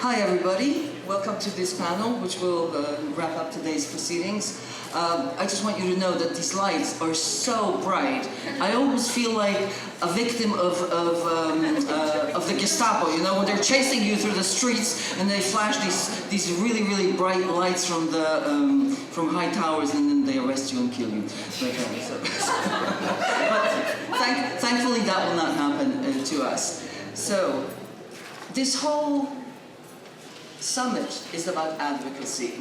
Hi everybody, welcome to this panel which will wrap up today's proceedings. I just want you to know that these lights are so bright. I almost feel like a victim of the Gestapo, you know, when they're chasing you through the streets and they flash these really, really bright lights from high towers and then they arrest you and kill you. But thankfully that will not happen to us. So, this whole summit is about advocacy,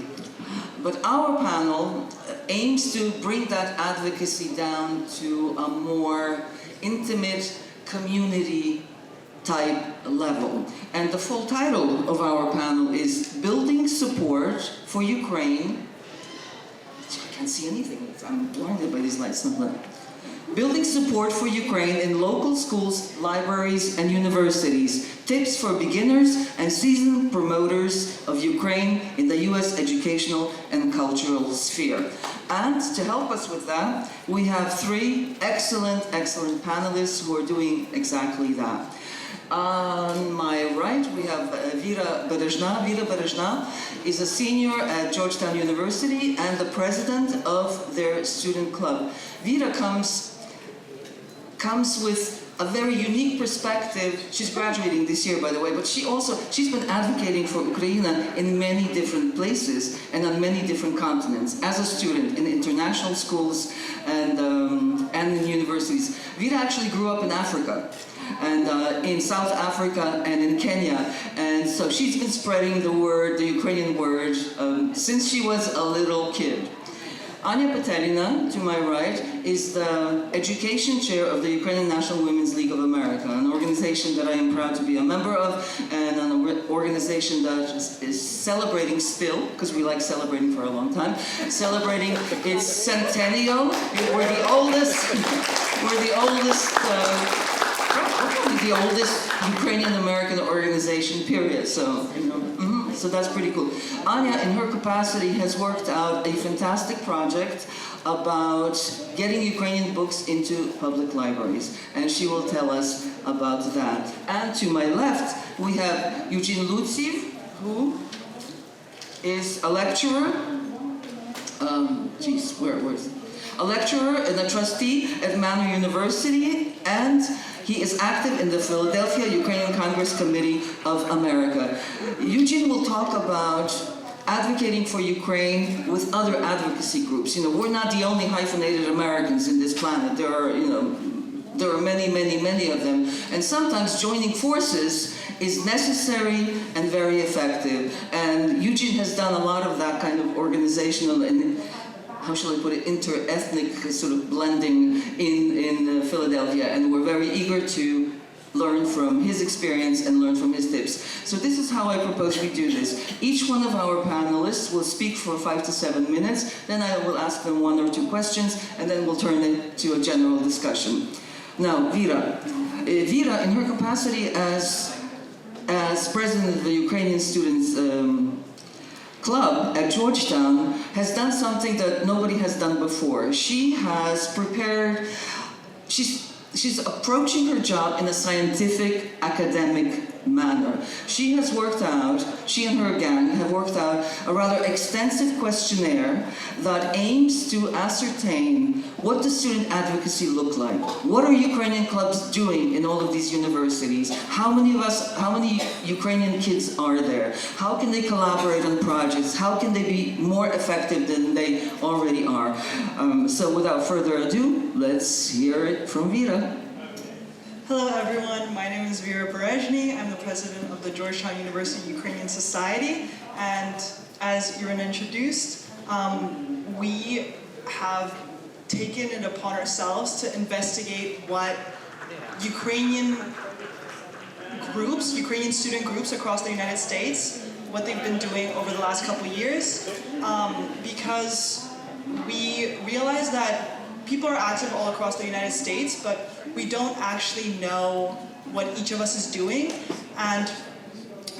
but our panel aims to bring that advocacy down to a more intimate community type level. And the full title of our panel is Building Support for Ukraine. I can't see anything, I'm blinded by these lights. Building support for Ukraine in local schools, libraries, and universities. Tips for beginners and seasoned promoters of Ukraine in the U.S. educational and cultural sphere. And to help us with that, we have three excellent panelists who are doing exactly that. On my right, we have Vera Berezhny. Vera Berezhny is a senior at Georgetown University and the president of their student club. Vera comes with a very unique perspective. She's graduating this year, by the way, but she's been advocating for Ukraine in many different places and on many different continents as a student in international schools and in universities. Vera actually grew up in Africa, and in South Africa and in Kenya, and so she's been spreading the word, the Ukrainian word, since she was a little kid. Anya Petelina, to my right, is the education chair of the Ukrainian National Women's League of America, an organization that I am proud to be a member of, and an organization that is celebrating still, because we like celebrating for a long time, celebrating its centennial. We're the oldest Ukrainian-American organization, period. So, you know, so that's pretty cool. Anya, in her capacity, has worked out a fantastic project about getting Ukrainian books into public libraries, and she will tell us about that. And to my left, we have Eugene Luciw, who is a lecturer. Where is it? A lecturer and a trustee at Manor University, and he is active in the Philadelphia Ukrainian Congress Committee of America. Eugene will talk about advocating for Ukraine with other advocacy groups. You know, we're not the only hyphenated Americans in this planet. There are, you know, there are many of them. And sometimes joining forces is necessary and very effective. And Eugene has done a lot of that kind of organizational and, how shall I put it, inter-ethnic sort of blending in Philadelphia, and we're very eager to learn from his experience and learn from his tips. So this is how I propose we do this. Each one of our panelists will speak for 5 to 7 minutes, then I will ask them 1 or 2 questions, and then we'll turn it to a general discussion. Now, Vera. Vera, in her capacity as president of the Ukrainian Students' Club at Georgetown, has done something that nobody has done before. She has prepared, she's approaching her job in a scientific, academic manner. She and her gang have worked out a rather extensive questionnaire that aims to ascertain what does student advocacy look like? What are Ukrainian clubs doing in all of these universities? How many Ukrainian kids are there? How can they collaborate on projects? How can they be more effective than they already are? So without further ado, let's hear it from Vera. Hello everyone, my name is Vera Berezhny. I'm the president of the Georgetown University Ukrainian Society, and as Irena introduced, we have taken it upon ourselves to investigate what Ukrainian student groups across the United States, what they've been doing over the last couple of years, because we realized that people are active all across the United States, but we don't actually know what each of us is doing. And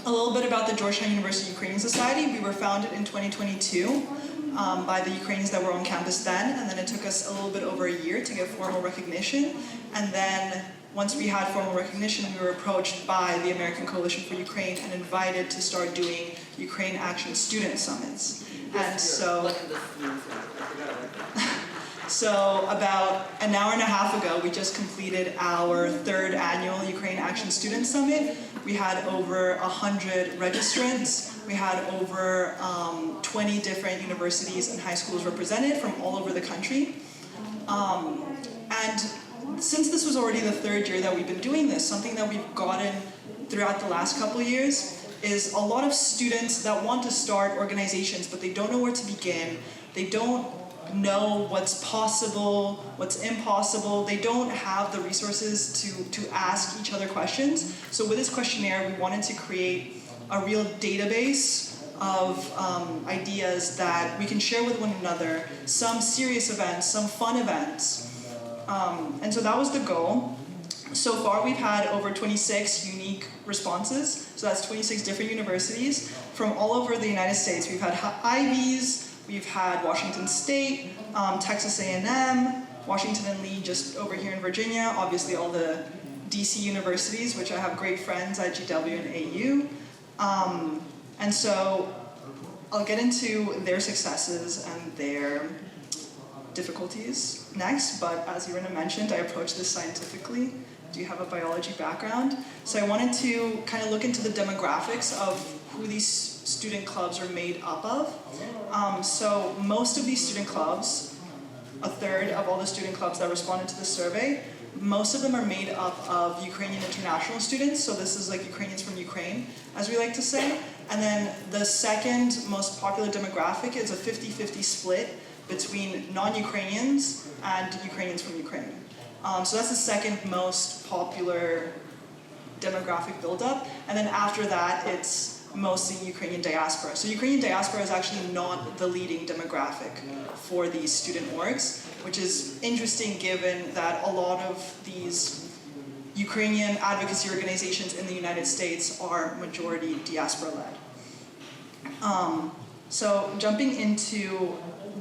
a little bit about the Georgetown University Ukrainian Society. We were founded in 2022 by the Ukrainians that were on campus then, and then it took us a little bit over a year to get formal recognition. And then once we had formal recognition, we were approached by the American Coalition for Ukraine and invited to start doing Ukraine Action Student Summits. And so about an hour and a half ago, we just completed our 3rd annual Ukraine Action Student Summit. We had over 100 registrants. We had over 20 different universities and high schools represented from all over the country. And since this was already the 3rd year that we've been doing this, something that we've gotten throughout the last couple of years is a lot of students that want to start organizations, but they don't know where to begin. They don't know what's possible, what's impossible. They don't have the resources to ask each other questions. So with this questionnaire, we wanted to create a real database of ideas that we can share with one another, some serious events, some fun events. And so that was the goal. So far, we've had over 26 unique responses. So that's 26 different universities from all over the United States. We've had Ivies, we've had Washington State, Texas A&M, Washington and Lee just over here in Virginia, obviously all the DC universities, which I have great friends at GW and AU. And so I'll get into their successes and their difficulties next, but as Irena mentioned, I approached this scientifically. I do have a biology background, so I wanted to kind of look into the demographics of who these student clubs are made up of. So most of these student clubs, a 1/3 of all the student clubs that responded to the survey, most of them are made up of Ukrainian international students, so this is like Ukrainians from Ukraine, as we like to say. And then the second most popular demographic is a 50-50 split between non-Ukrainians and Ukrainians from Ukraine. So that's the second most popular demographic buildup. And then after that, it's mostly Ukrainian diaspora. So Ukrainian diaspora is actually not the leading demographic for these student orgs, which is interesting given that a lot of these Ukrainian advocacy organizations in the United States are majority diaspora-led. So jumping into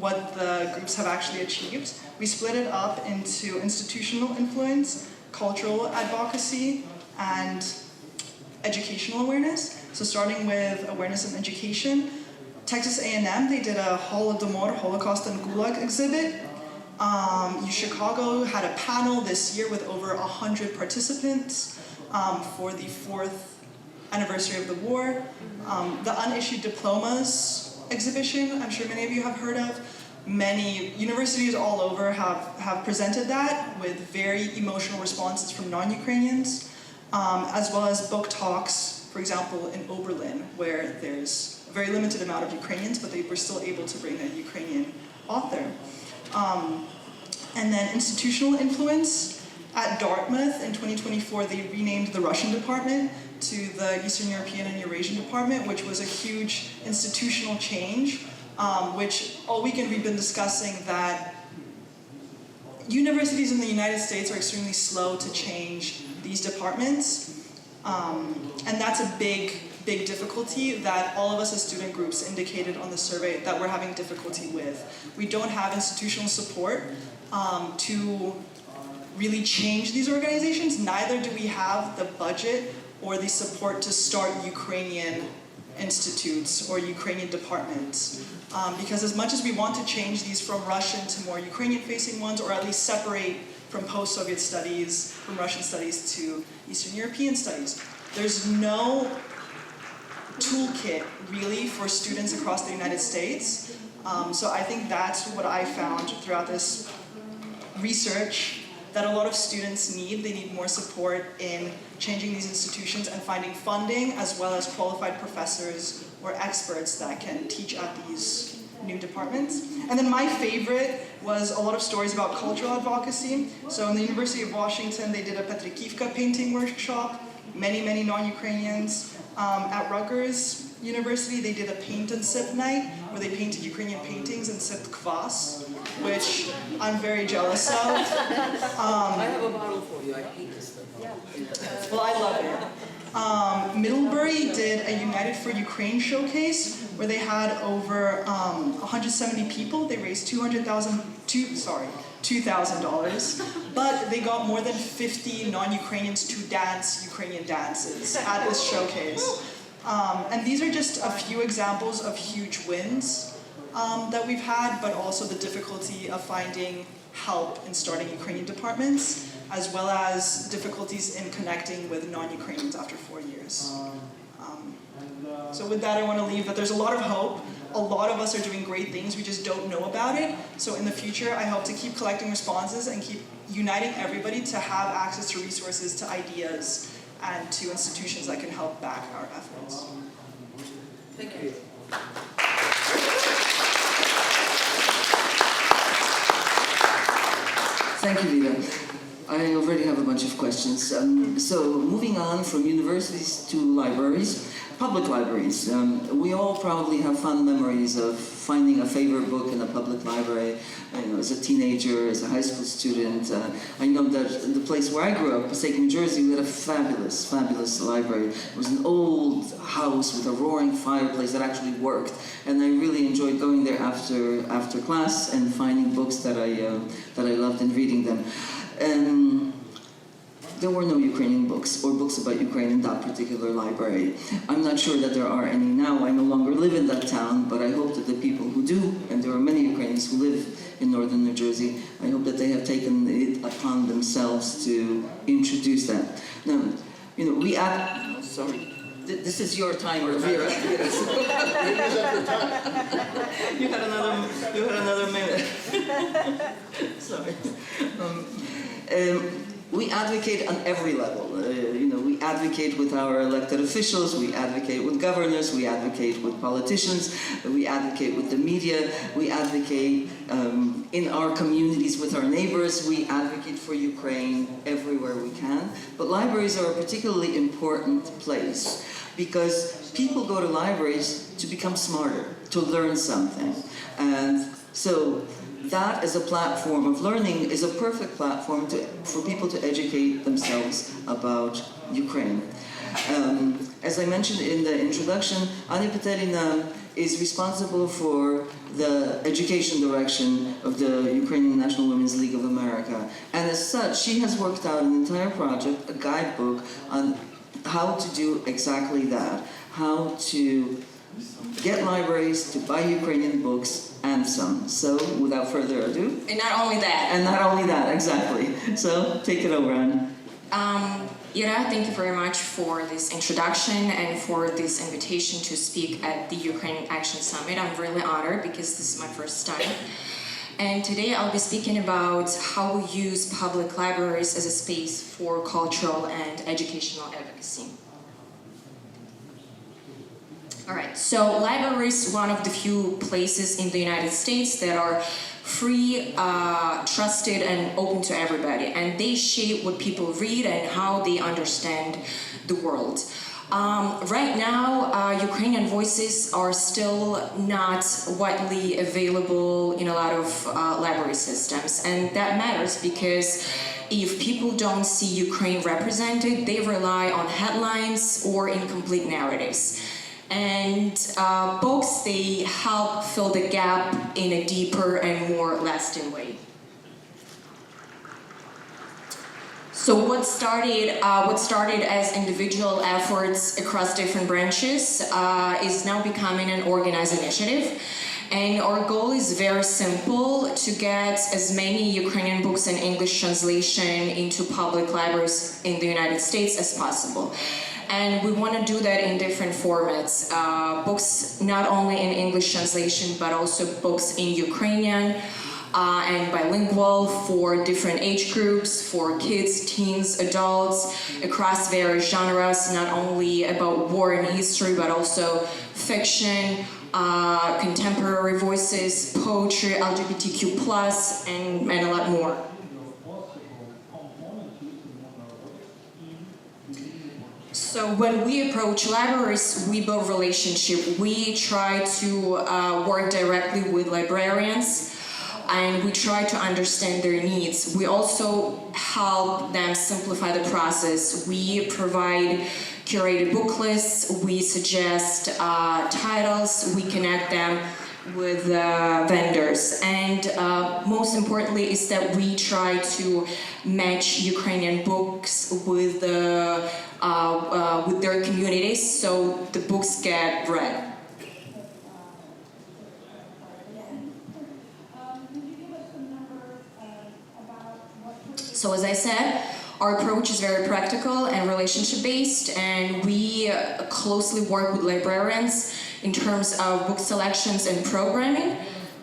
what the groups have actually achieved, we split it up into institutional influence, cultural advocacy, and educational awareness. So starting with awareness and education, Texas A&M, they did a Holodomor, Holocaust and Gulag exhibit. Chicago had a panel this year with over 100 participants for the 4th anniversary of the war. The unissued diplomas exhibition, I'm sure many of you have heard of. Many universities all over have presented that with very emotional responses from non-Ukrainians, as well as book talks, for example, in Oberlin, where there's a very limited amount of Ukrainians, but they were still able to bring a Ukrainian author. And then institutional influence. At Dartmouth in 2024, they renamed the Russian department to the Eastern European and Eurasian department, which was a huge institutional change, which all weekend we've been discussing that universities in the United States are extremely slow to change these departments. And that's a big difficulty that all of us as student groups indicated on the survey that we're having difficulty with. We don't have institutional support to really change these organizations. Neither do we have the budget or the support to start Ukrainian institutes or Ukrainian departments. Because as much as we want to change these from Russian to more Ukrainian-facing ones, or at least separate from post-Soviet studies, from Russian studies to Eastern European studies, there's no toolkit really for students across the United States. So I think that's what I found throughout this research, that a lot of students need. They need more support in changing these institutions and finding funding, as well as qualified professors or experts that can teach at these new departments. And then my favorite was a lot of stories about cultural advocacy. So in the University of Washington, they did a Petrikivka painting workshop, many non-Ukrainians. At Rutgers University, they did a paint and sip night, where they painted Ukrainian paintings and sipped kvass, which I'm very jealous of. I have a bottle for you. I hate this stuff. Well, I love it. Middlebury did a United for Ukraine showcase where they had over 170 people. They raised $2,000, but they got more than 50 non-Ukrainians to dance Ukrainian dances at this showcase. And these are just a few examples of huge wins that we've had, but also the difficulty of finding help in starting Ukrainian departments, as well as difficulties in connecting with non-Ukrainians after 4 years. So with that, I want to leave that there's a lot of hope. A lot of us are doing great things, we just don't know about it. So in the future, I hope to keep collecting responses and keep uniting everybody to have access to resources, to ideas, and to institutions that can help back our efforts. Thank you. Thank you, Vida. I already have a bunch of questions. So moving on from universities to libraries, public libraries. We all probably have fond memories of finding a favorite book in a public library. As a teenager, as a high school student. I know that in the place where I grew up, Passaic, New Jersey, we had a fabulous, fabulous library. It was an old house with a roaring fireplace that actually worked. And I really enjoyed going there after class and finding books that I loved and reading them. There were no Ukrainian books or books about Ukraine in that particular library. I'm not sure that there are any now. I no longer live in that town, but I hope that the people who do, and there are many Ukrainians who live in northern New Jersey, I hope that they have taken it upon themselves to introduce that. Now, we add, sorry. This is your timer, Vera. You had another minute. Sorry. We advocate on every level. We advocate with our elected officials, we advocate with governors, we advocate with politicians, we advocate with the media, we advocate in our communities with our neighbors, we advocate for Ukraine everywhere we can. But libraries are a particularly important place because people go to libraries to become smarter, to learn something. And so that as a platform of learning is a perfect platform for people to educate themselves about Ukraine. As I mentioned in the introduction, Petelina is responsible for the education direction of the Ukrainian National Women's League of America. And as such, she has worked out an entire project, a guidebook, on how to do exactly that, how to get libraries to buy Ukrainian books and some. So, without further ado. And not only that. And not only that, exactly. So, take it over, Anna. Ira, thank you very much for this introduction and for this invitation to speak at the Ukrainian Action Summit. I'm really honored because this is my first time. And today I'll be speaking about how we use public libraries as a space for cultural and educational advocacy. All right, so libraries, one of the few places in the United States that are free, trusted, and open to everybody. And they shape what people read and how they understand the world. Right now, Ukrainian voices are still not widely available in a lot of library systems. And that matters because if people don't see Ukraine represented, they rely on headlines or incomplete narratives. And books, they help fill the gap in a deeper and more lasting way. So what started as individual efforts across different branches is now becoming an organized initiative. And our goal is very simple, to get as many Ukrainian books in English translation into public libraries in the United States as possible. And we want to do that in different formats. Books not only in English translation, but also books in Ukrainian and bilingual for different age groups, for kids, teens, adults, across various genres, not only about war and history, but also fiction, contemporary voices, poetry, LGBTQ+, and a lot more. So when we approach libraries, we build relationship. We try to work directly with librarians, and we try to understand their needs. We also help them simplify the process. We provide curated book lists, we suggest titles, we connect them vendors, and most importantly is that we try to match Ukrainian books with their communities, so the books get read. So as I said, our approach is very practical and relationship-based, and we closely work with librarians in terms of book selections and programming.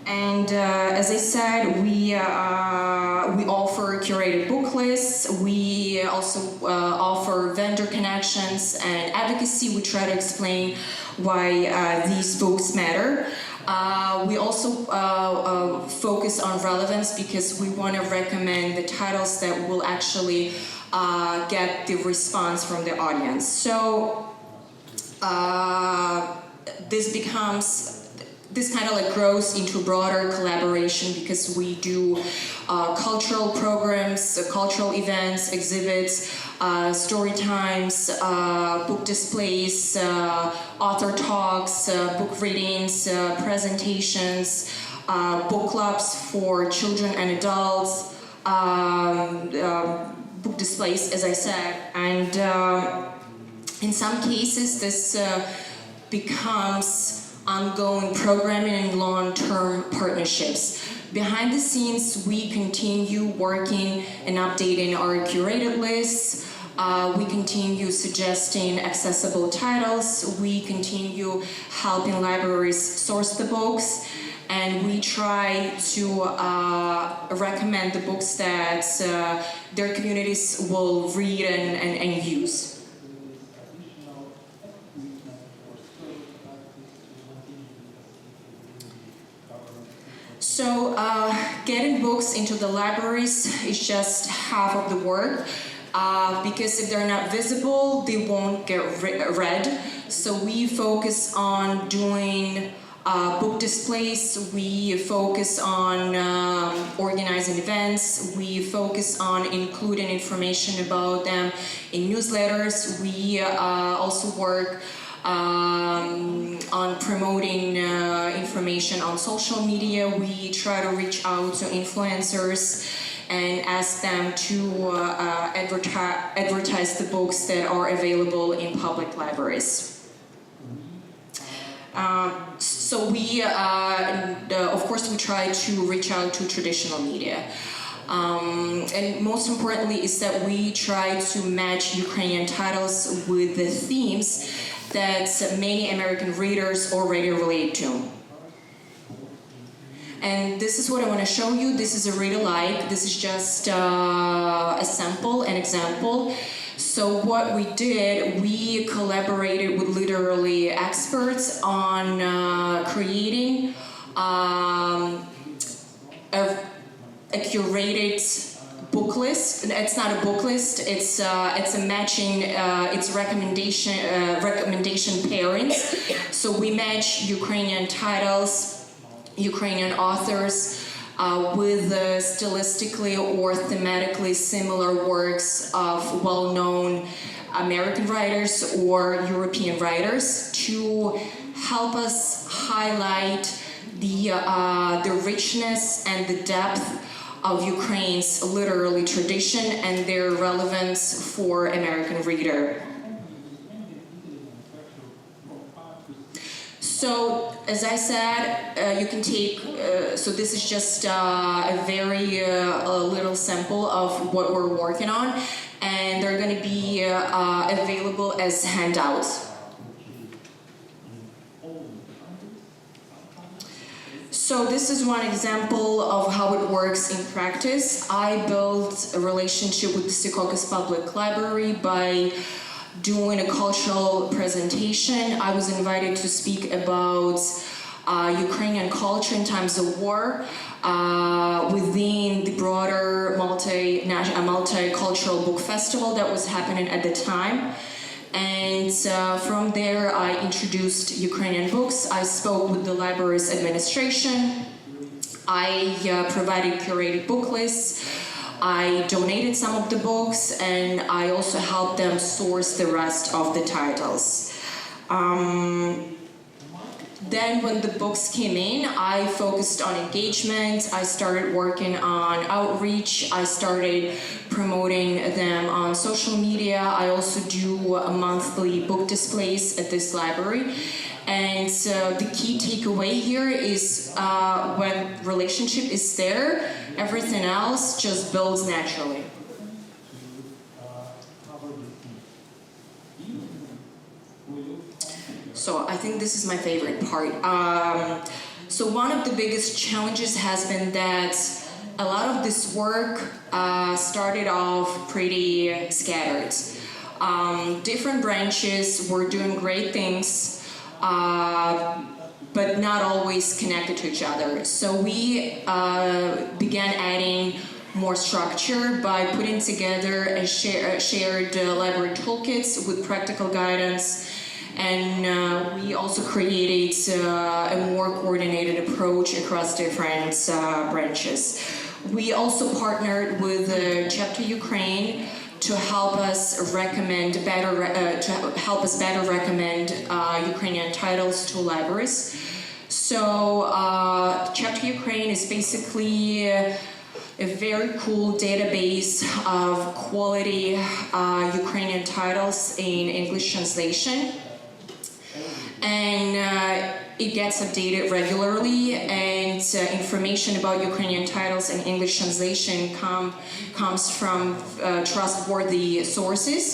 And as I said, we offer curated book lists. We also offer vendor connections and advocacy. We try to explain why these books matter. We also focus on relevance because we want to recommend the titles that will actually get the response from the audience. So this kind of like grows into broader collaboration because we do cultural programs, cultural events, exhibits, story times, book displays, author talks, book readings, presentations, book clubs for children and adults, book displays, as I said, and in some cases this becomes ongoing programming and long-term partnerships. Behind the scenes, we continue working and updating our curated lists. We continue suggesting accessible titles. We continue helping libraries source the books. And we try to recommend the books that their communities will read and use. So getting books into the libraries is just half of the work because if they're not visible, they won't get read. So we focus on doing book displays, we focus on organizing events, we focus on including information about them in newsletters. We also work on promoting information on social media. We try to reach out to influencers and ask them to advertise the books that are available in public libraries. So we, of course, we try to reach out to traditional media. And most importantly is that we try to match Ukrainian titles with the themes that many American readers already relate to. And this is what I want to show you. This is a read-alike. This is just a sample, an example. So what we did, we collaborated with literary experts on creating a curated book list. It's not a book list. It's a matching. It's recommendation pairings. So we match Ukrainian titles, Ukrainian authors with stylistically or thematically similar works of well-known American writers or European writers to help us highlight the richness and the depth of Ukraine's literary tradition and their relevance for American reader. So, as I said, you can take, so this is just a very little sample of what we're working on, and they're going to be available as handouts. So this is one example of how it works in practice. I built a relationship with the Secaucus Public Library by doing a cultural presentation. I was invited to speak about Ukrainian culture in times of war within the broader multicultural book festival that was happening at the time. And from there, I introduced Ukrainian books. I spoke with the library's administration. I provided curated book lists. I donated some of the books, and I also helped them source the rest of the titles. Then when the books came in, I focused on engagement. I started working on outreach. I started promoting them on social media. I also do monthly book displays at this library. And the key takeaway here is when relationship is there, everything else just builds naturally. So I think this is my favorite part. So one of the biggest challenges has been that a lot of this work started off pretty scattered. Different branches were doing great things, but not always connected to each other. So we began adding more structure by putting together a shared library toolkits with practical guidance. And we also created a more coordinated approach across different branches. We also partnered with Chapter Ukraine to help us recommend better recommend Ukrainian titles to libraries. So Chapter Ukraine is basically a very cool database of quality Ukrainian titles in English translation. And it gets updated regularly, and information about Ukrainian titles and English translation comes from trustworthy sources.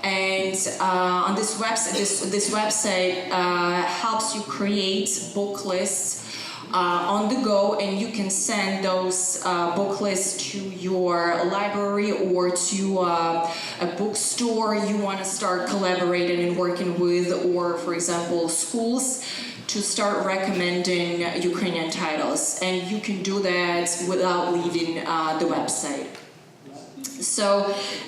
And on this website helps you create book lists on the go, and you can send those book lists to your library or to a bookstore you want to start collaborating and working with, or for example schools, to start recommending Ukrainian titles. And you can do that without leaving the website. So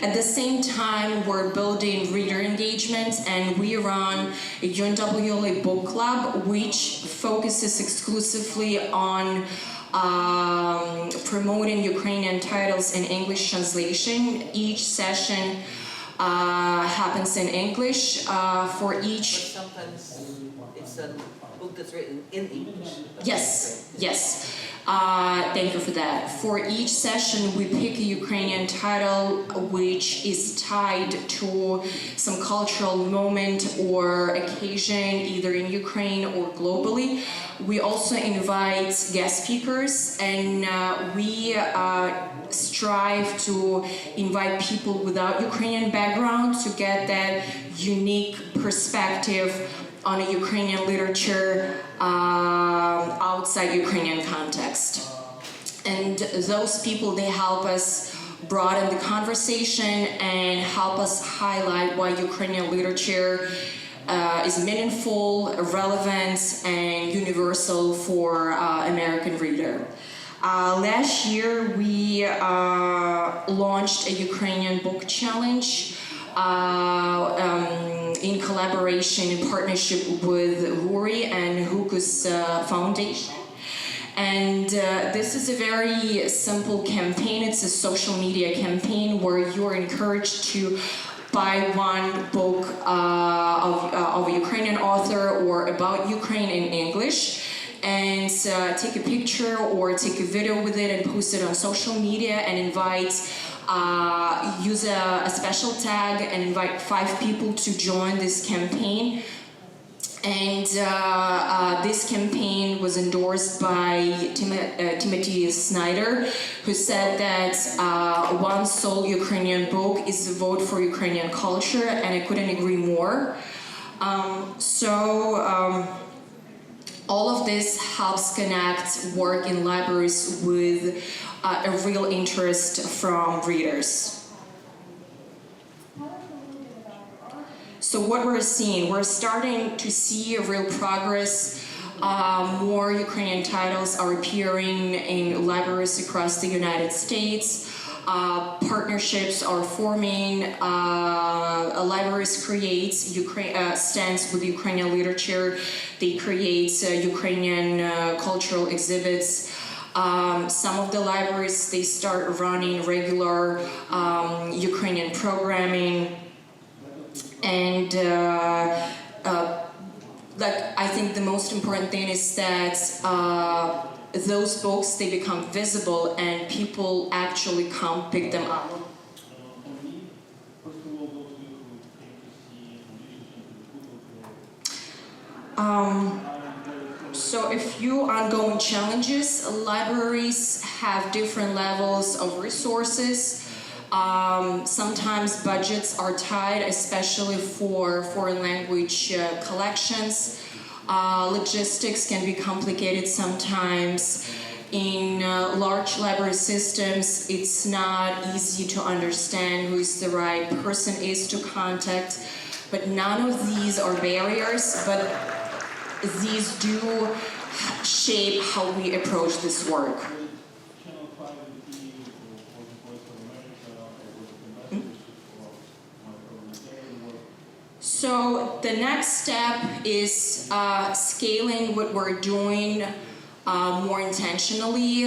at the same time, we're building reader engagement, and we run a UNWLA book club, which focuses exclusively on promoting Ukrainian titles in English translation. Each session happens in English for each. But sometimes it's a book that's written in English. Yes. Thank you for that. For each session, we pick a Ukrainian title which is tied to some cultural moment or occasion, either in Ukraine or globally. We also invite guest speakers, and we strive to invite people without Ukrainian background to get that unique perspective on a Ukrainian literature outside Ukrainian context. And those people, they help us broaden the conversation and help us highlight why Ukrainian literature is meaningful, relevant, and universal for American reader. Last year, we launched a Ukrainian book challenge in collaboration, in partnership with URI and GUUS Foundation. And this is a very simple campaign. It's a social media campaign where you're encouraged to buy one book of a Ukrainian author or about Ukraine in English, and take a picture or take a video with it and post it on social media, and use a special tag and invite 5 people to join this campaign. And this campaign was endorsed by Timothy Snyder, who said that one sold Ukrainian book is a vote for Ukrainian culture, and I couldn't agree more. All of this helps connect work in libraries with a real interest from readers. So what we're seeing, we're starting to see a real progress. More Ukrainian titles are appearing in libraries across the United States. Partnerships are forming. Libraries create stands with Ukrainian literature. They create Ukrainian cultural exhibits. Some of the libraries, they start running regular Ukrainian programming. And I think the most important thing is that those books, they become visible and people actually come pick them up. So a few ongoing challenges. Libraries have different levels of resources. Sometimes budgets are tight, especially for foreign language collections. Logistics can be complicated sometimes. In large library systems, it's not easy to understand who is the right person is to contact. But none of these are barriers, but these do shape how we approach this work. So the next step is scaling what we're doing more intentionally.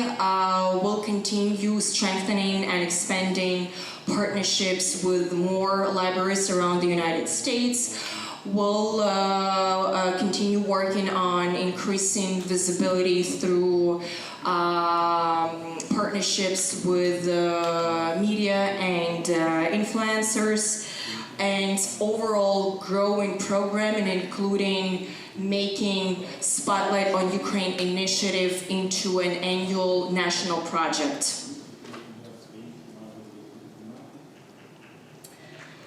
We'll continue strengthening and expanding partnerships with more libraries around the United States. We'll continue working on increasing visibility through partnerships with media and influencers, and overall growing programming, including making Spotlight on Ukraine initiative into an annual national project.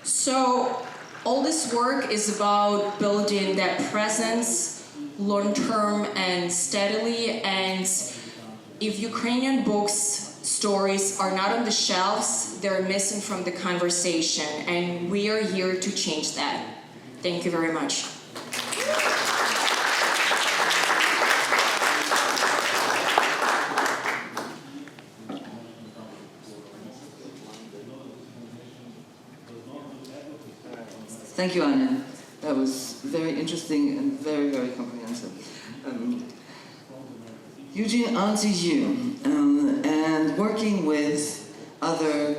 So all this work is about building that presence long-term and steadily, and if Ukrainian books stories are not on the shelves, they're missing from the conversation, and we are here to change that. Thank you very much. Thank you, Anya. That was very interesting and very, very comprehensive. Eugene, on to you. And working with other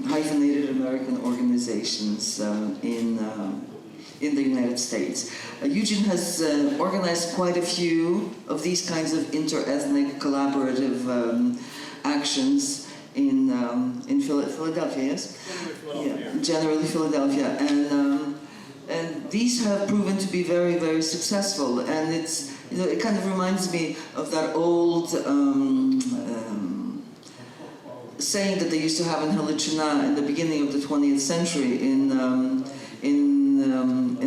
hyphenated American organizations in the United States. Eugene has organized quite a few of these kinds of inter-ethnic collaborative actions in Philadelphia, yes? Generally Philadelphia. And these have proven to be very, very successful. And it's, you know, it kind of reminds me of that old saying that they used to have in Halichina in the beginning of the 20th century in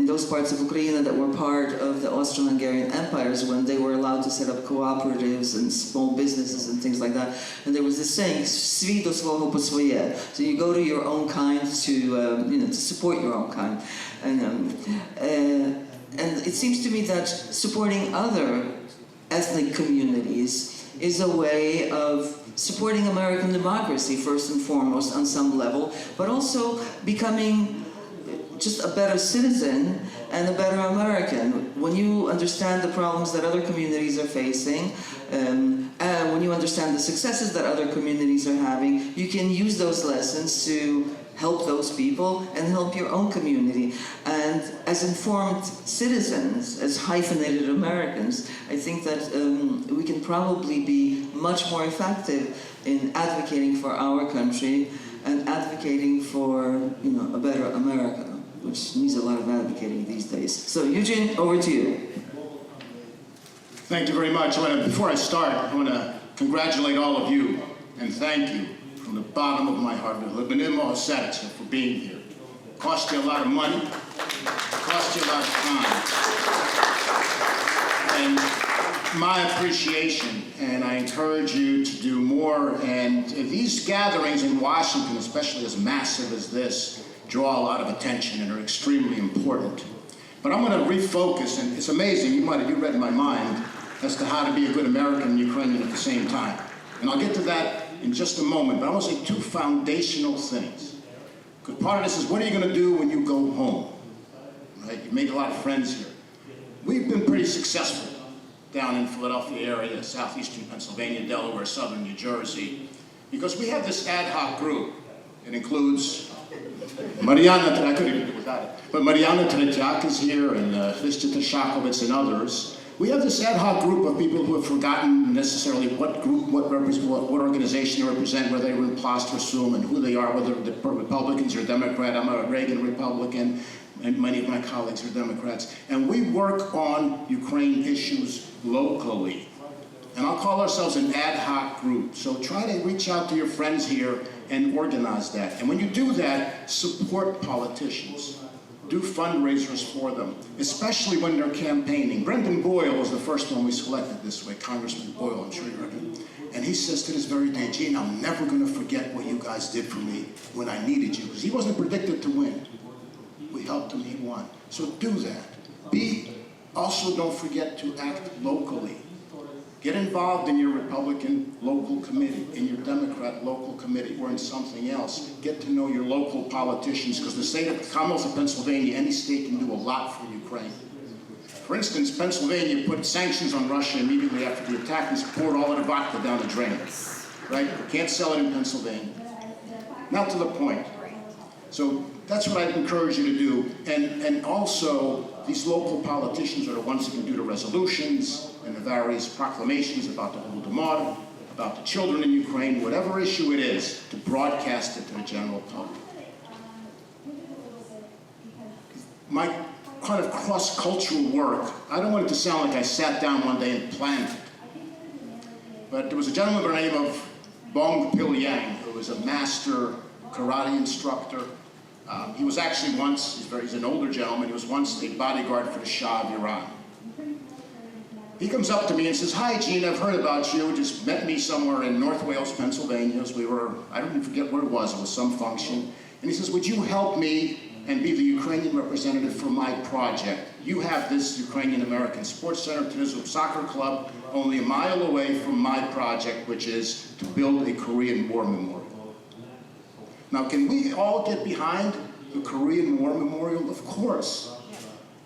those parts of Ukraine that were part of the Austro-Hungarian empires, when they were allowed to set up cooperatives and small businesses and things like that. And there was this saying, "Свій до свого по своє." So you go to your own kind to support your own kind. And it seems to me that supporting other ethnic communities is a way of supporting American democracy, first and foremost, on some level, but also becoming just a better citizen and a better American. When you understand the problems that other communities are facing, and when you understand the successes that other communities are having, you can use those lessons to help those people and help your own community. And as informed citizens, as hyphenated Americans, I think that we can probably be much more effective in advocating for our country and advocating for, you know, a better America, which needs a lot of advocating these days. So Eugene, over to you. Thank you very much. Before I start, I want to congratulate all of you and thank you from the bottom of my heart for being here. It cost you a lot of money, it cost you a lot of time. And my appreciation, and I encourage you to do more, and these gatherings in Washington, especially as massive as this, draw a lot of attention and are extremely important. But I'm going to refocus, and it's amazing, you read my mind as to how to be a good American and Ukrainian at the same time. And I'll get to that in just a moment, but I want to say two foundational things. Because part of this is, what are you going to do when you go home? Right? You made a lot of friends here. We've been pretty successful down in Philadelphia area, southeastern Pennsylvania, Delaware, southern New Jersey, because we have this ad hoc group. It includes Mariana, I couldn't even do without it. But Mariana Tretiak is here, and Lista Tashakovitz and others. We have this ad hoc group of people who have forgotten necessarily what group, what organization they represent, whether they were in Plastersum and who they are, whether they're Republicans or Democrat. I'm a Reagan Republican, and many of my colleagues are Democrats. And we work on Ukraine issues locally. And I'll call ourselves an ad hoc group. So try to reach out to your friends here and organize that. And when you do that, support politicians. Do fundraisers for them, especially when they're campaigning. Brendan Boyle was the first one we selected this way, Congressman Boyle, I'm sure you heard him. And he says to this very day, Gene, I'm never going to forget what you guys did for me when I needed you. Because he wasn't predicted to win. We helped him, he won. So do that. Also don't forget to act locally. Get involved in your Republican local committee, in your Democrat local committee, or in something else. Get to know your local politicians, because the state of the Commonwealth of Pennsylvania, any state can do a lot for Ukraine. For instance, Pennsylvania put sanctions on Russia immediately after the attack and poured all of the vodka down the drain. Right? Can't sell it in Pennsylvania. Now to the point. So that's what I'd encourage you to do. And also, these local politicians are the ones who can do the resolutions and the various proclamations about the Holodomor, about the children in Ukraine, whatever issue it is, to broadcast it to the general public. My kind of cross-cultural work, I don't want it to sound like I sat down one day and planned it. But there was a gentleman by the name of Bong Pil-Yang, who was a master karate instructor. He was actually once, he's an older gentleman, he was once a bodyguard for the Shah of Iran. He comes up to me and says, hi, Gene, I've heard about you. Just met me somewhere in North Wales, Pennsylvania. As we were, I don't even forget what it was some function. And he says, would you help me and be the Ukrainian representative for my project? You have this Ukrainian-American Sports Center, Tryzub Soccer Club, only a mile away from my project, which is to build a Korean War Memorial. Now, can we all get behind the Korean War Memorial? Of course.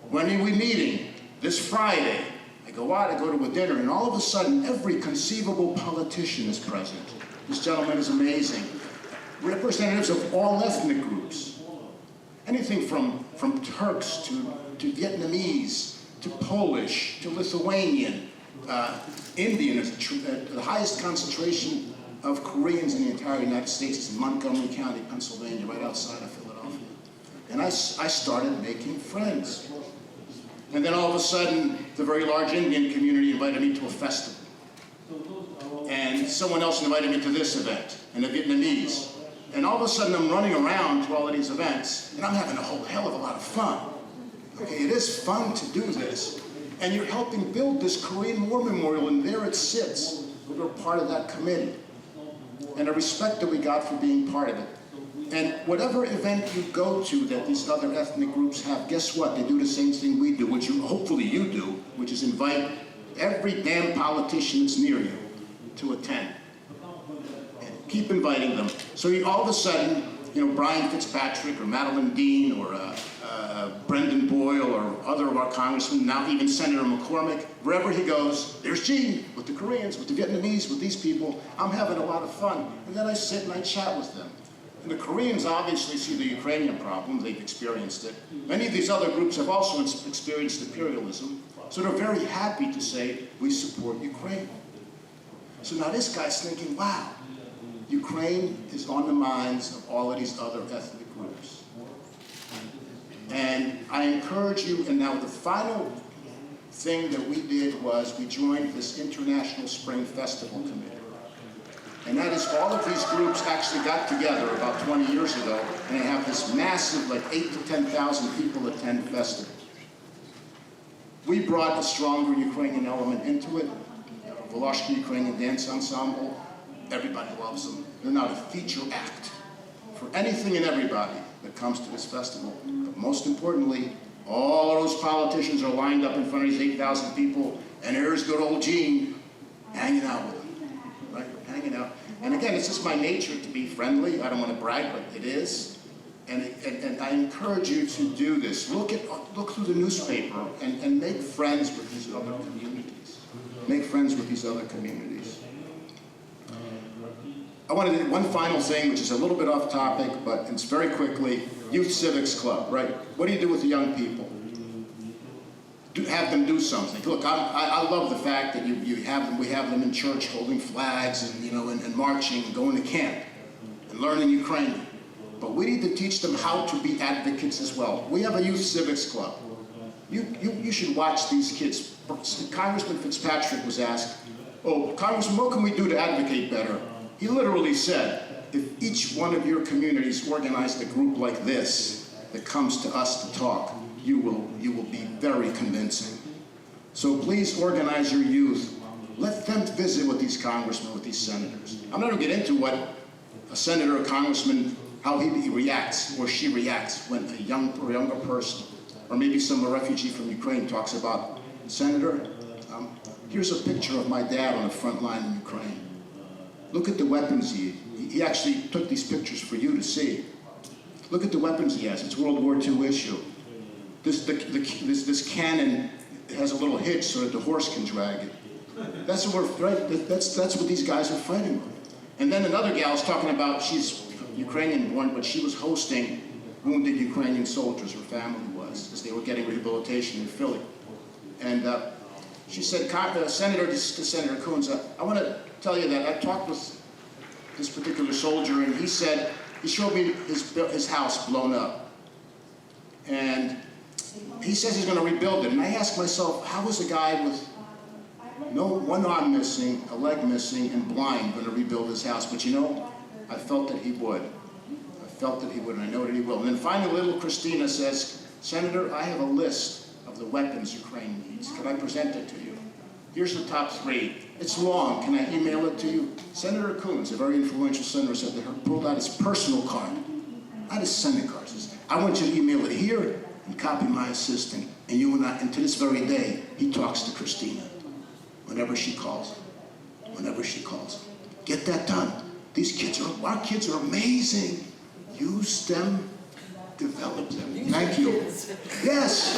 When are we meeting? This Friday. I go out, I go to a dinner, and all of a sudden, every conceivable politician is present. This gentleman is amazing. Representatives of all ethnic groups. Anything from Turks to Vietnamese, to Polish, to Lithuanian, Indian. The highest concentration of Koreans in the entire United States is in Montgomery County, Pennsylvania, right outside of Philadelphia. And I started making friends. And then all of a sudden, the very large Indian community invited me to a festival. And someone else invited me to this event, and the Vietnamese. And all of a sudden, I'm running around to all of these events, and I'm having a whole hell of a lot of fun. Okay, it is fun to do this. And you're helping build this Korean War Memorial, and there it sits. We're part of that committee. And the respect that we got for being part of it. And whatever event you go to that these other ethnic groups have, guess what? They do the same thing we do, which hopefully you do, which is invite every damn politician that's near you to attend. And keep inviting them. So all of a sudden, Brian Fitzpatrick or Madeline Dean or Brendan Boyle or other of our congressmen, now even Senator McCormick, wherever he goes, there's Gene with the Koreans, with the Vietnamese, with these people. I'm having a lot of fun. And then I sit and I chat with them. And the Koreans obviously see the Ukrainian problem. They've experienced it. Many of these other groups have also experienced imperialism. So they're very happy to say, we support Ukraine. So now this guy's thinking, wow, Ukraine is on the minds of all of these other ethnic groups. And I encourage you, and now the final thing that we did was we joined this International Spring Festival Committee. And that is all of these groups actually got together about 20 years ago, and they have this massive, like 8,000 to 10,000 people attend festival. We brought a stronger Ukrainian element into it. Volosky Ukrainian Dance Ensemble, everybody loves them. They're not a feature act for anything and everybody that comes to this festival. But most importantly, all of those politicians are lined up in front of these 8,000 people, and here's good old Gene hanging out with them. Right? Hanging out. And again, it's just my nature to be friendly. I don't want to brag, but it is. And I encourage you to do this. Look through the newspaper and make friends with these other communities. Make friends with these other communities. I want to do one final thing, which is a little bit off topic, but it's very quickly. Youth Civics Club, right? What do you do with the young people? Have them do something. Look, I love the fact that we have them in church holding flags and, and marching and going to camp and learning Ukrainian. But we need to teach them how to be advocates as well. We have a Youth Civics Club. You should watch these kids. Congressman Fitzpatrick was asked, "Oh, Congressman, what can we do to advocate better?" He literally said, "If each one of your communities organized a group like this that comes to us to talk, you will be very convincing." So please organize your youth. Let them visit with these congressmen, with these senators. I'm not going to get into what a senator or congressman, how he reacts or she reacts when a younger person, or maybe some refugee from Ukraine talks about, "Senator, here's a picture of my dad on the front line in Ukraine. Look at the weapons he actually took these pictures for you to see. Look at the weapons he has. It's World War II issue. This cannon has a little hitch so that the horse can drag it." That's what that's what these guys are fighting with. And then another gal is talking about, she's Ukrainian born, but she was hosting wounded Ukrainian soldiers, her family was, as they were getting rehabilitation in Philly. And she said, Senator Coons, I want to tell you that I talked with this particular soldier, and he said, he showed me his house blown up. And he says he's going to rebuild it. And I asked myself, how is a guy with one arm missing, a leg missing, and blind going to rebuild his house? But I felt that he would. I felt that he would, and I know that he will. And then finally, little Christina says, "Senator, I have a list of the weapons Ukraine needs. Can I present it to you? Here's the top 3. It's long. Can I email it to you?" Senator Coons, a very influential senator, said that he pulled out his personal card, not his Senate card. He says, "I want you to email it here and copy my assistant." And and to this very day, he talks to Christina whenever she calls him. Whenever she calls him. Get that done. Our kids are amazing. Use them, develop them. Thank you. Yes.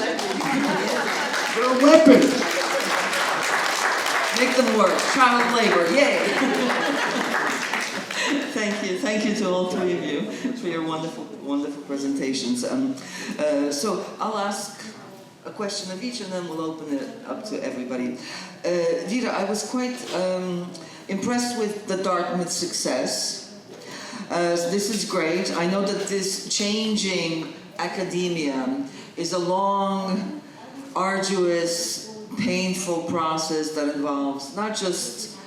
They're a weapon. Make them work. Child labor. Yay. Thank you to all 3 of you for your wonderful presentations. So I'll ask a question of each, and then we'll open it up to everybody. Vera, I was quite impressed with the Dartmouth success. This is great. I know that this changing academia is a long, arduous, painful process that involves not just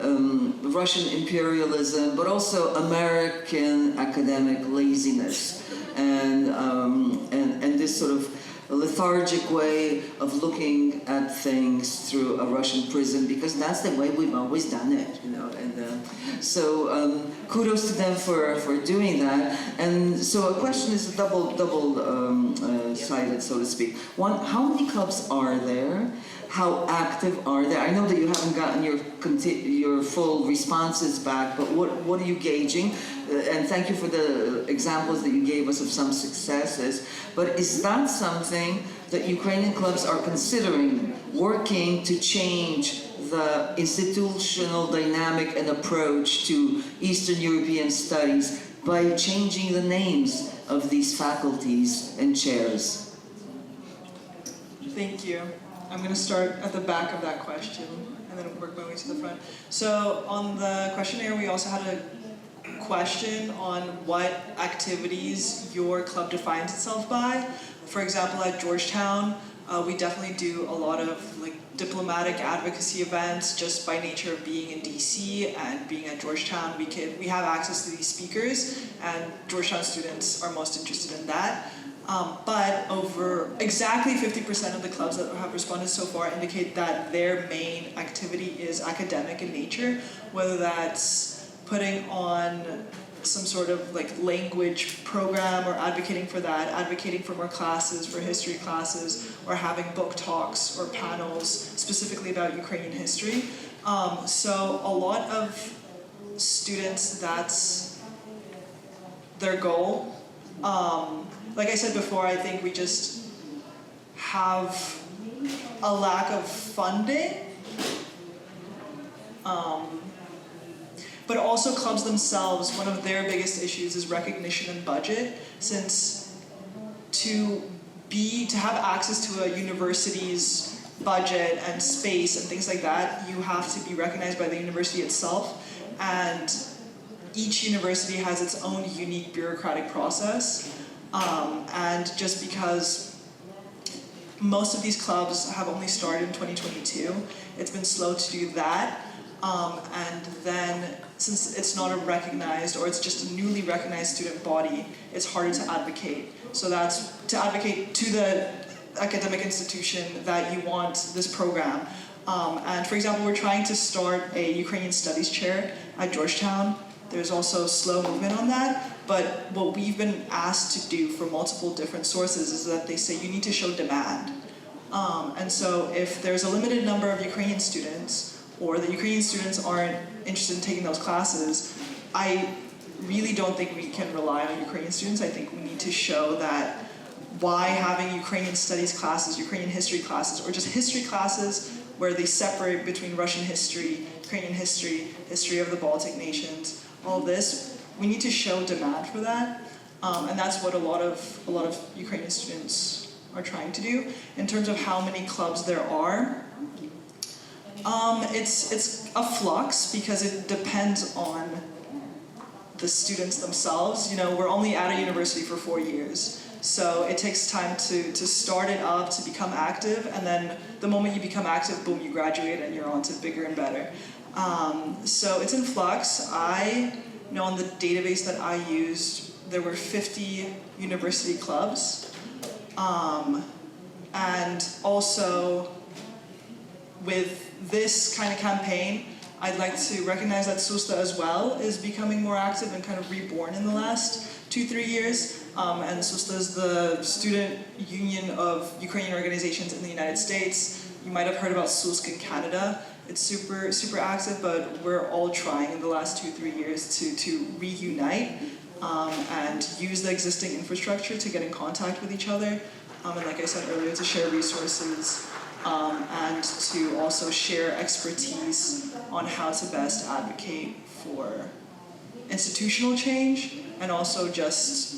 Russian imperialism, but also American academic laziness and this sort of lethargic way of looking at things through a Russian prism, because that's the way we've always done it, And so kudos to them for doing that. And so a question is double-sided, so to speak. One, how many clubs are there? How active are they? I know that you haven't gotten your full responses back, but what are you gauging? And thank you for the examples that you gave us of some successes. But is that something that Ukrainian clubs are considering, working to change the institutional dynamic and approach to Eastern European studies by changing the names of these faculties and chairs? Thank you. I'm going to start at the back of that question and then work my way to the front. So on the questionnaire, we also had a question on what activities your club defines itself by. For example, at Georgetown, we definitely do a lot of diplomatic advocacy events just by nature of being in DC and being at Georgetown. We have access to these speakers, and Georgetown students are most interested in that. But over exactly 50% of the clubs that have responded so far indicate that their main activity is academic in nature, whether that's putting on some sort of language program or advocating for that, advocating for more classes, for history classes, or having book talks or panels specifically about Ukrainian history. So a lot of students, that's their goal. Like I said before, I think we just have a lack of funding. But also clubs themselves, one of their biggest issues is recognition and budget, since to have access to a university's budget and space and things like that, you have to be recognized by the university itself, and each university has its own unique bureaucratic process, and just because most of these clubs have only started in 2022, it's been slow to do that, and then since it's not a recognized, or it's just a newly recognized student body, it's harder to advocate. So that's to advocate to the academic institution that you want this program. And for example, we're trying to start a Ukrainian studies chair at Georgetown. There's also slow movement on that, but what we've been asked to do from multiple different sources is that they say you need to show demand. And so if there's a limited number of Ukrainian students, or the Ukrainian students aren't interested in taking those classes, I really don't think we can rely on Ukrainian students. I think we need to show that why having Ukrainian studies classes, Ukrainian history classes, or just history classes where they separate between Russian history, Ukrainian history, history of the Baltic nations, all this, we need to show demand for that. And that's what a lot of Ukrainian students are trying to do. In terms of how many clubs there are, it's a flux because it depends on the students themselves. You know, we're only at a university for 4 years, so it takes time to start it up, to become active, and then the moment you become active, boom, you graduate and you're on to bigger and better. So it's in flux. I know on the database that I used, there were 50 university clubs, and also with this kind of campaign, I'd like to recognize that SUSTA as well is becoming more active and kind of reborn in the last 2-3 years. And SUSTA is the Student Union of Ukrainian Organizations in the United States. You might have heard about SUSK in Canada. It's super, super active, but we're all trying in the last 2-3 years to reunite and use the existing infrastructure to get in contact with each other. And like I said earlier, to share resources, and to also share expertise on how to best advocate for institutional change, and also just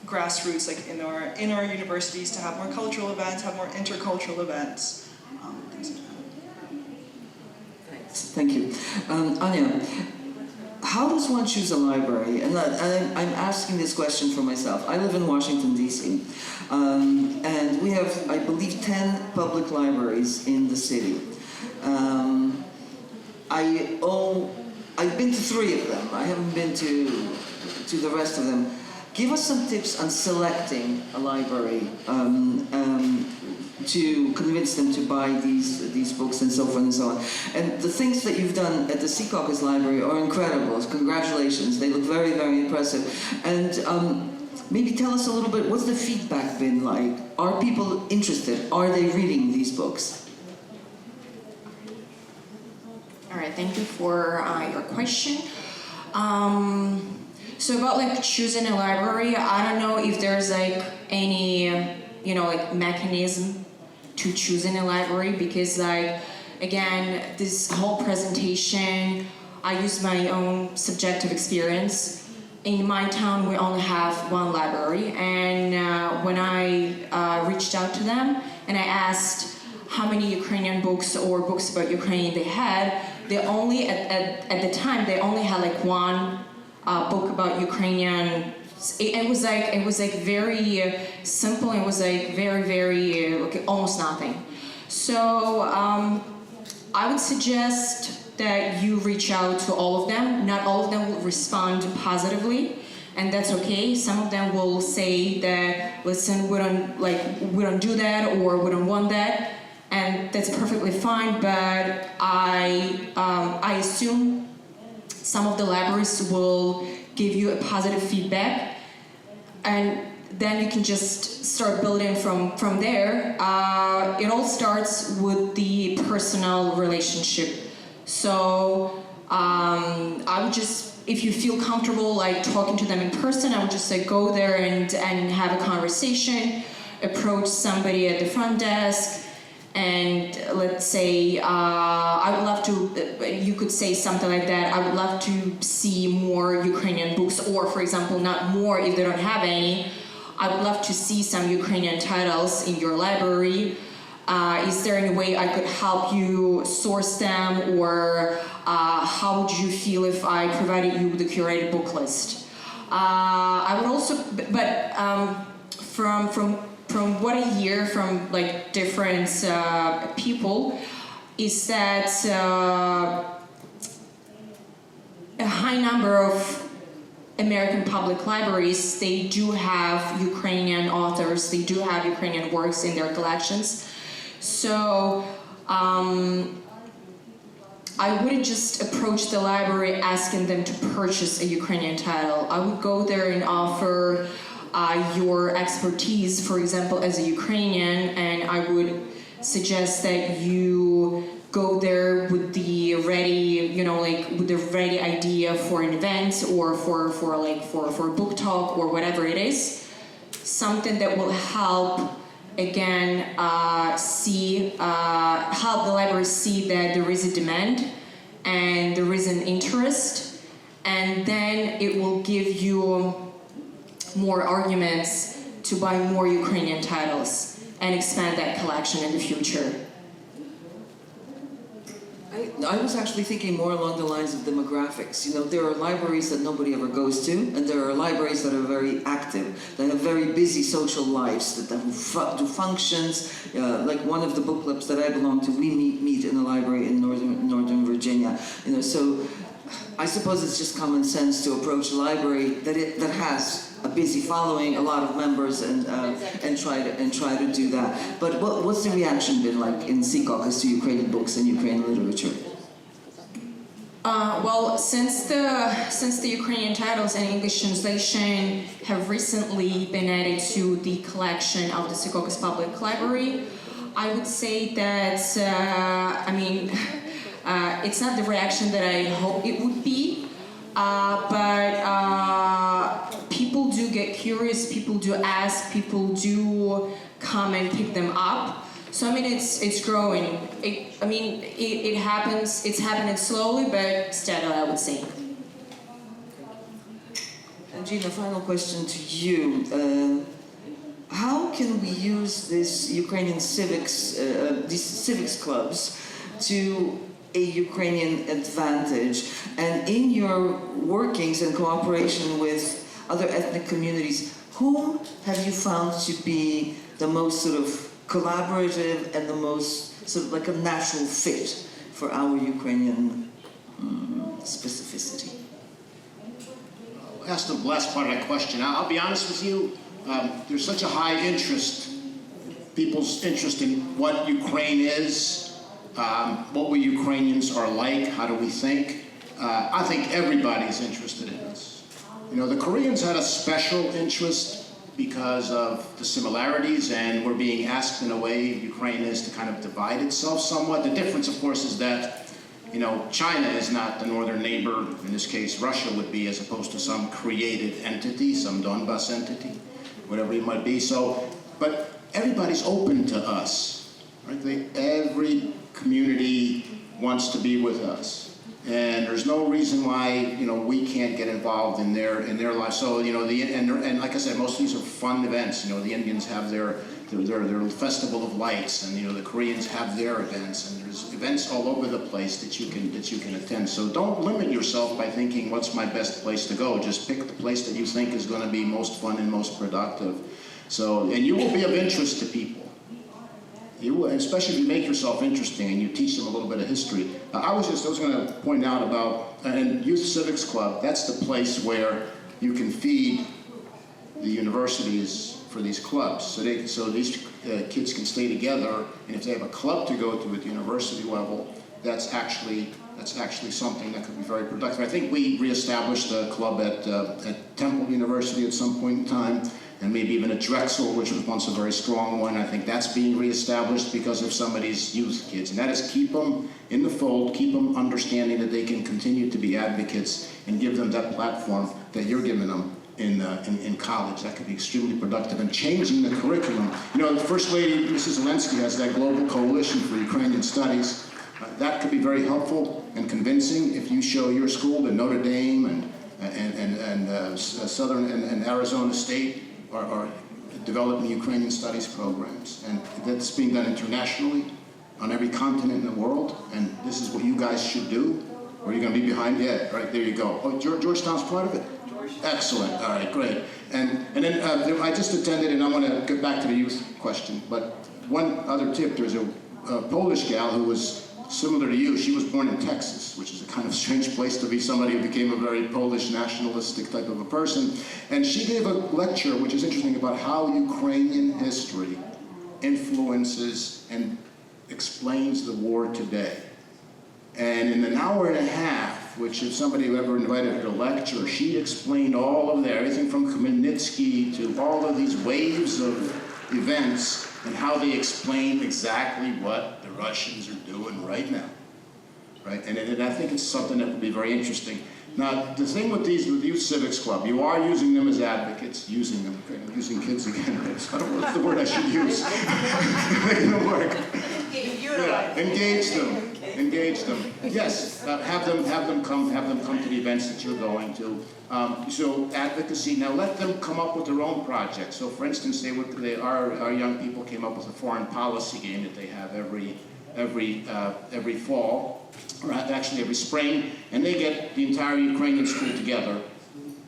grassroots, like in our universities, to have more cultural events, have more intercultural events, things like that. Thank you. Anya, how does one choose a library? And I'm asking this question for myself. I live in Washington, D.C., and we have, I believe, 10 public libraries in the city. I've been to 3 of them. I haven't been to the rest of them. Give us some tips on selecting a library to convince them to buy these books and so forth and so on. And the things that you've done at the Sea Caucus Library are incredible. Congratulations. They look very, very impressive. And maybe tell us a little bit, what's the feedback been like? Are people interested? Are they reading these books? All right, thank you for your question. So about like choosing a library, I don't know if there's like any, like mechanism to choosing a library, because like, again, this whole presentation, I use my own subjective experience. In my town, we only have 1 library, and when I reached out to them and I asked how many Ukrainian books or books about Ukraine they had, they only, at the time, they only had like 1 book about Ukrainian. It was like very simple. It was like very almost nothing. So I would suggest that you reach out to all of them. Not all of them will respond positively, and that's okay. Some of them will say that, listen, we don't do that, or we don't want that, and that's perfectly fine. But I assume some of the libraries will give you a positive feedback, and then you can just start building from there. It all starts with the personal relationship. So I would just, if you feel comfortable like talking to them in person, I would just say go there and have a conversation, approach somebody at the front desk, and let's say I would love to, you could say something like that. I would love to see more Ukrainian books, or for example, not more if they don't have any. I would love to see some Ukrainian titles in your library. Is there any way I could help you source them, or how would you feel if I provided you with a curated book list? I would also, but from what I hear from like different people, is that a high number of American public libraries, they do have Ukrainian authors, they do have Ukrainian works in their collections. So I wouldn't just approach the library asking them to purchase a Ukrainian title. I would go there and offer your expertise, for example, as a Ukrainian, and I would suggest that you go there with the ready, with the ready idea for an event, or for a book talk, or whatever it is. Something that will help, again, help the library see that there is a demand and there is an interest, and then it will give you more arguments to buy more Ukrainian titles and expand that collection in the future. I was actually thinking more along the lines of demographics. There are libraries that nobody ever goes to, and there are libraries that are very active, that have very busy social lives, that do functions. Like one of the book clubs that I belong to, we meet in a library in Northern Virginia. So I suppose it's just common sense to approach a library that has a busy following, a lot of members, and try to do that. But what's the reaction been like in Sea Caucus to Ukrainian books and Ukrainian literature? Well, since the Ukrainian titles and English translation have recently been added to the collection of the Sea Caucus Public Library, I would say that it's not the reaction that I hope it would be. But people do get curious, people do ask, people do come and pick them up. So it's growing. It happens. It's happening slowly, but steadily, I would say. And Gina, final question to you. How can we use this Ukrainian these civics clubs to a Ukrainian advantage? And in your workings and cooperation with other ethnic communities, whom have you found to be the most sort of collaborative and the most sort of like a natural fit for our Ukrainian specificity? I'll ask the last part of that question. I'll be honest with you, there's such a high interest, people's interest in what Ukraine is, what we Ukrainians are like, how do we think. I think everybody's interested in this. The Koreans had a special interest because of the similarities, and we're being asked in a way, Ukraine is, to kind of divide itself somewhat. The difference, of course, is that China is not the northern neighbor. In this case, Russia would be, as opposed to some created entity, some Donbas entity, whatever it might be. So, but everybody's open to us, right? Every community wants to be with us. And there's no reason why we can't get involved in their lives. So and like I said, most of these are fun events. The Indians have their festival of lights, and the Koreans have their events, and there's events all over the place that you can attend. So don't limit yourself by thinking what's my best place to go. Just pick the place that you think is going to be most fun and most productive. So, and you will be of interest to people. Especially if you make yourself interesting and you teach them a little bit of history. I was going to point out about, and Youth Civics Club, that's the place where you can feed the universities for these clubs. So these kids can stay together, and if they have a club to go to at the university level, that's actually something that could be very productive. I think we reestablished a club at Temple University at some point in time, and maybe even at Drexel, which was once a very strong one. I think that's being reestablished because of some of these youth kids. And that is keep them in the fold, keep them understanding that they can continue to be advocates, and give them that platform that you're giving them in college. That could be extremely productive. And changing the curriculum. The First Lady, Mrs. Zelensky, has that Global Coalition for Ukrainian Studies. That could be very helpful and convincing if you show your school that Notre Dame and Southern and Arizona State are developing Ukrainian studies programs. And that's being done internationally on every continent in the world. And this is what you guys should do. Or you're going to be behind? Yeah, right, there you go. Oh, Georgetown's part of it? Excellent. All right, great. And then I just attended, and I want to get back to the youth question, but one other tip, there's a Polish gal who was similar to you. She was born in Texas, which is a kind of strange place to be somebody who became a very Polish nationalistic type of a person. And she gave a lecture, which is interesting, about how Ukrainian history influences and explains the war today. And in an hour and a half, which if somebody ever invited her to lecture, she explained all of that, everything from Khmelnytsky to all of these waves of events and how they explain exactly what the Russians are doing right now, right? And I think it's something that would be very interesting. Now, the thing with these, with Youth Civics Club, you are using them as advocates, using them. Okay, I'm using kids again. I don't know what's the word I should use. Making them work. Yeah, engage them. Engage them. Yes, have them come to the events that you're going to. So advocacy. Now let them come up with their own projects. So for instance, our young people came up with a foreign policy game that they have every fall, or actually every spring, and they get the entire Ukrainian school together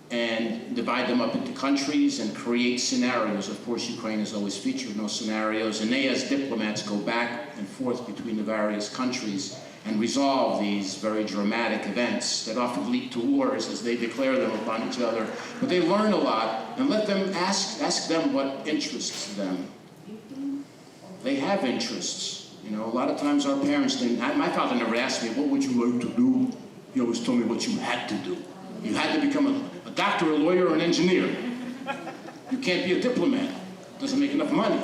and divide them up into countries and create scenarios. Of course, Ukraine has always featured no scenarios, and they, as diplomats, go back and forth between the various countries and resolve these very dramatic events that often lead to wars as they declare them upon each other. But they learn a lot, and let them ask them what interests them. They have interests. You know, a lot of times our parents didn't. My father never asked me, what would you like to do? He always told me what you had to do. You had to become a doctor, a lawyer, or an engineer. You can't be a diplomat. It doesn't make enough money.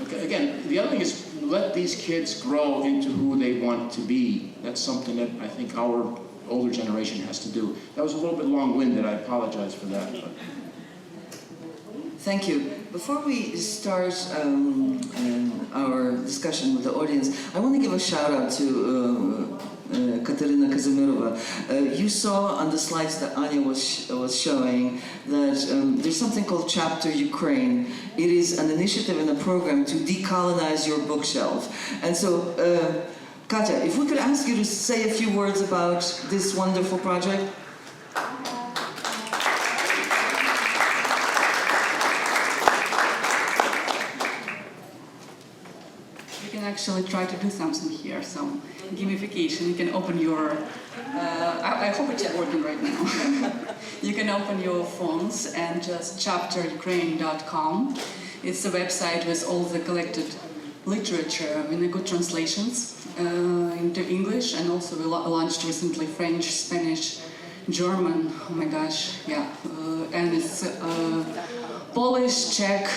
Okay, again, the other thing is let these kids grow into who they want to be. That's something that I think our older generation has to do. That was a little bit long-winded. I apologize for that. But. Thank you. Before we start our discussion with the audience, I want to give a shout out to Petelina. You saw on the slides that Anya was showing that there's something called Chapter Ukraine. It is an initiative and a program to decolonize your bookshelf. And so, Katya, if we could ask you to say a few words about this wonderful project. Actually try to do something here, some gamification. You can open your, I hope it's working right now. You can open your phones and just chapterukraine.com. It's a website with all the collected literature in good translations into English, and also we launched recently French, Spanish, German, oh my gosh, yeah, and it's Polish, Czech,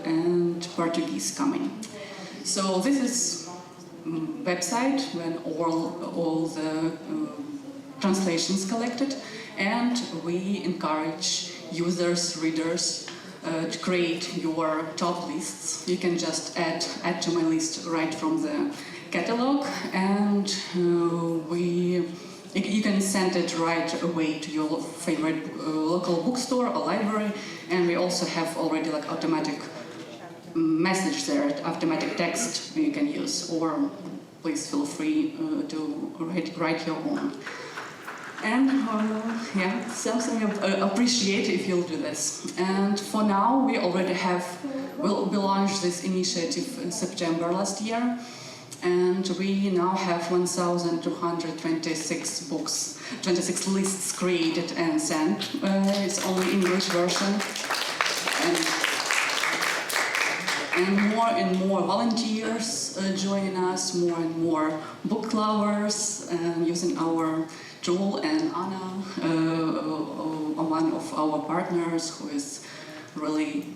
and Portuguese coming. So this is website when all the translations collected, and we encourage users, readers to create your top lists. You can just add to my list right from the catalog, and you can send it right away to your favorite local bookstore or library, and we also have already like automatic message there, automatic text you can use, or please feel free to write your own. And yeah, something I appreciate if you'll do this. And for now, we already we launched this initiative in September last year, and we now have 1,226 books, 26 lists created and sent. It's only English version. And more volunteers join us, more and more book lovers using our tool, and Anna, one of our partners, who is really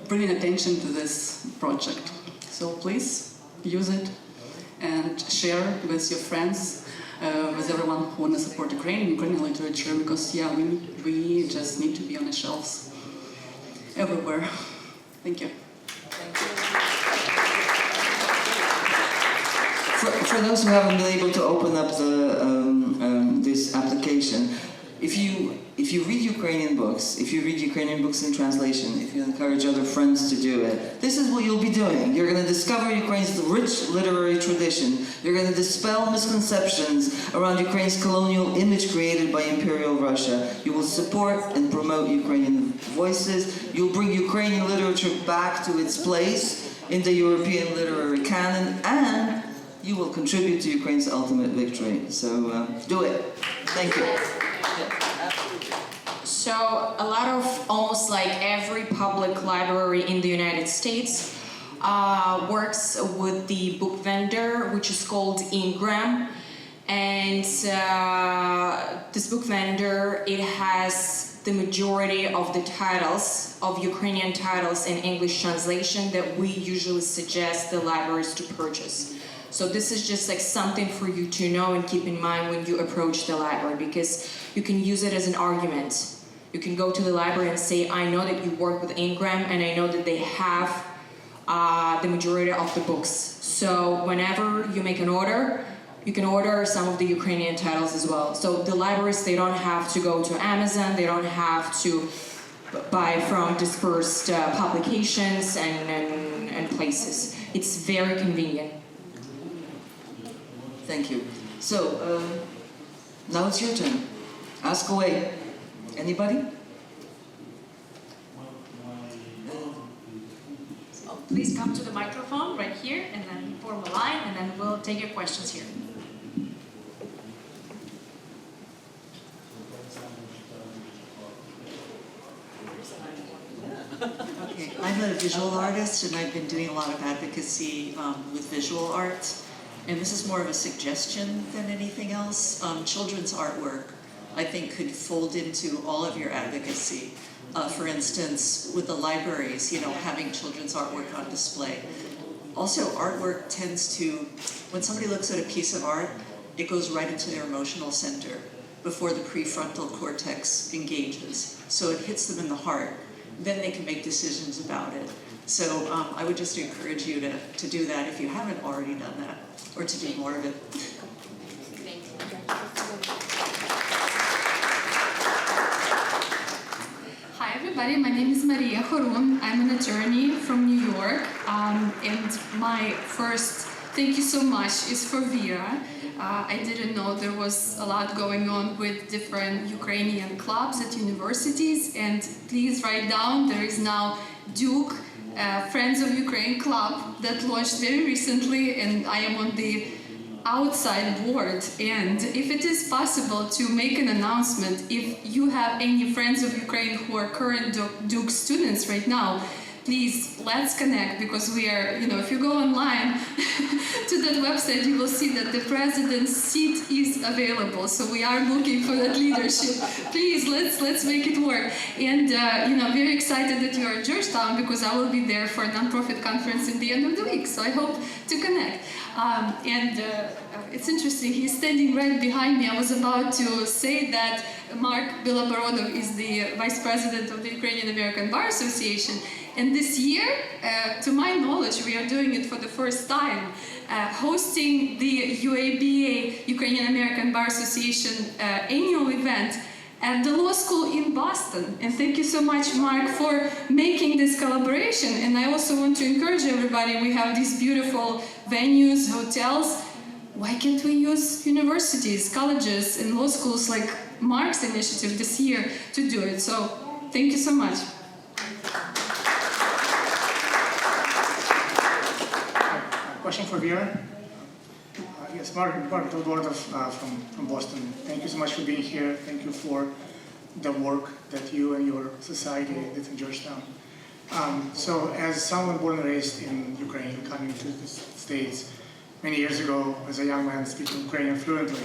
bringing attention to this project. So please use it and share with your friends, with everyone who wants to support Ukrainian literature, because yeah, we just need to be on the shelves everywhere. Thank you. For those who haven't been able to open up this application, if you read Ukrainian books, if you read Ukrainian books in translation, if you encourage other friends to do it, this is what you'll be doing. You're going to discover Ukraine's rich literary tradition. You're going to dispel misconceptions around Ukraine's colonial image created by Imperial Russia. You will support and promote Ukrainian voices. You'll bring Ukrainian literature back to its place in the European literary canon, and you will contribute to Ukraine's ultimate victory. So do it. Thank you. So a lot of, almost like every public library in the United States works with the book vendor, which is called Ingram. And this book vendor, it has the majority of the titles, of Ukrainian titles in English translation that we usually suggest the libraries to purchase. So this is just like something for you to know and keep in mind when you approach the library, because you can use it as an argument. You can go to the library and say, I know that you work with Ingram and I know that they have the majority of the books. So whenever you make an order, you can order some of the Ukrainian titles as well. So the libraries, they don't have to go to Amazon, they don't have to buy from dispersed publications and places. It's very convenient. Thank you. So, now it's your turn. Ask away. Anybody? So please come to the microphone right here and then form a line and then we'll take your questions here. Okay, I'm a visual artist and I've been doing a lot of advocacy with visual art. And this is more of a suggestion than anything else. Children's artwork, I think, could fold into all of your advocacy. For instance, with the libraries, having children's artwork on display. Also, artwork tends to, when somebody looks at a piece of art, it goes right into their emotional center before the prefrontal cortex engages. So it hits them in the heart. Then they can make decisions about it. So I would just encourage you to do that if you haven't already done that, or to do more of it. Hi everybody, my name is Maria Horun. I'm an attorney from New York. And my first thank you so much is for Vera. I didn't know there was a lot going on with different Ukrainian clubs at universities, and please write down, there is now Duke Friends of Ukraine Club that launched very recently, and I am on the outside board. And if it is possible to make an announcement, if you have any friends of Ukraine who are current Duke students right now, please, let's connect, because we are, if you go online to that website, you will see that the president's seat is available. So we are looking for that leadership. Please, let's make it work. And, very excited that you are at Georgetown, because I will be there for a nonprofit conference in the end of the week. So I hope to connect. It's interesting, he's standing right behind me. I was about to say that Mark Biloborodov is the vice president of the Ukrainian-American Bar Association. And this year, to my knowledge, we are doing it for the first time, hosting the UABA, Ukrainian-American Bar Association annual event at the law school in Boston. And thank you so much, Mark, for making this collaboration. And I also want to encourage everybody, we have these beautiful venues, hotels. Why can't we use universities, colleges, and law schools like Mark's initiative this year to do it? So thank you so much. Question for Vera. Yes, Mark Biloborodov from Boston. Thank you so much for being here. Thank you for the work that you and your society did in Georgetown. So as someone born and raised in Ukraine, coming to the States many years ago as a young man speaking Ukrainian fluently,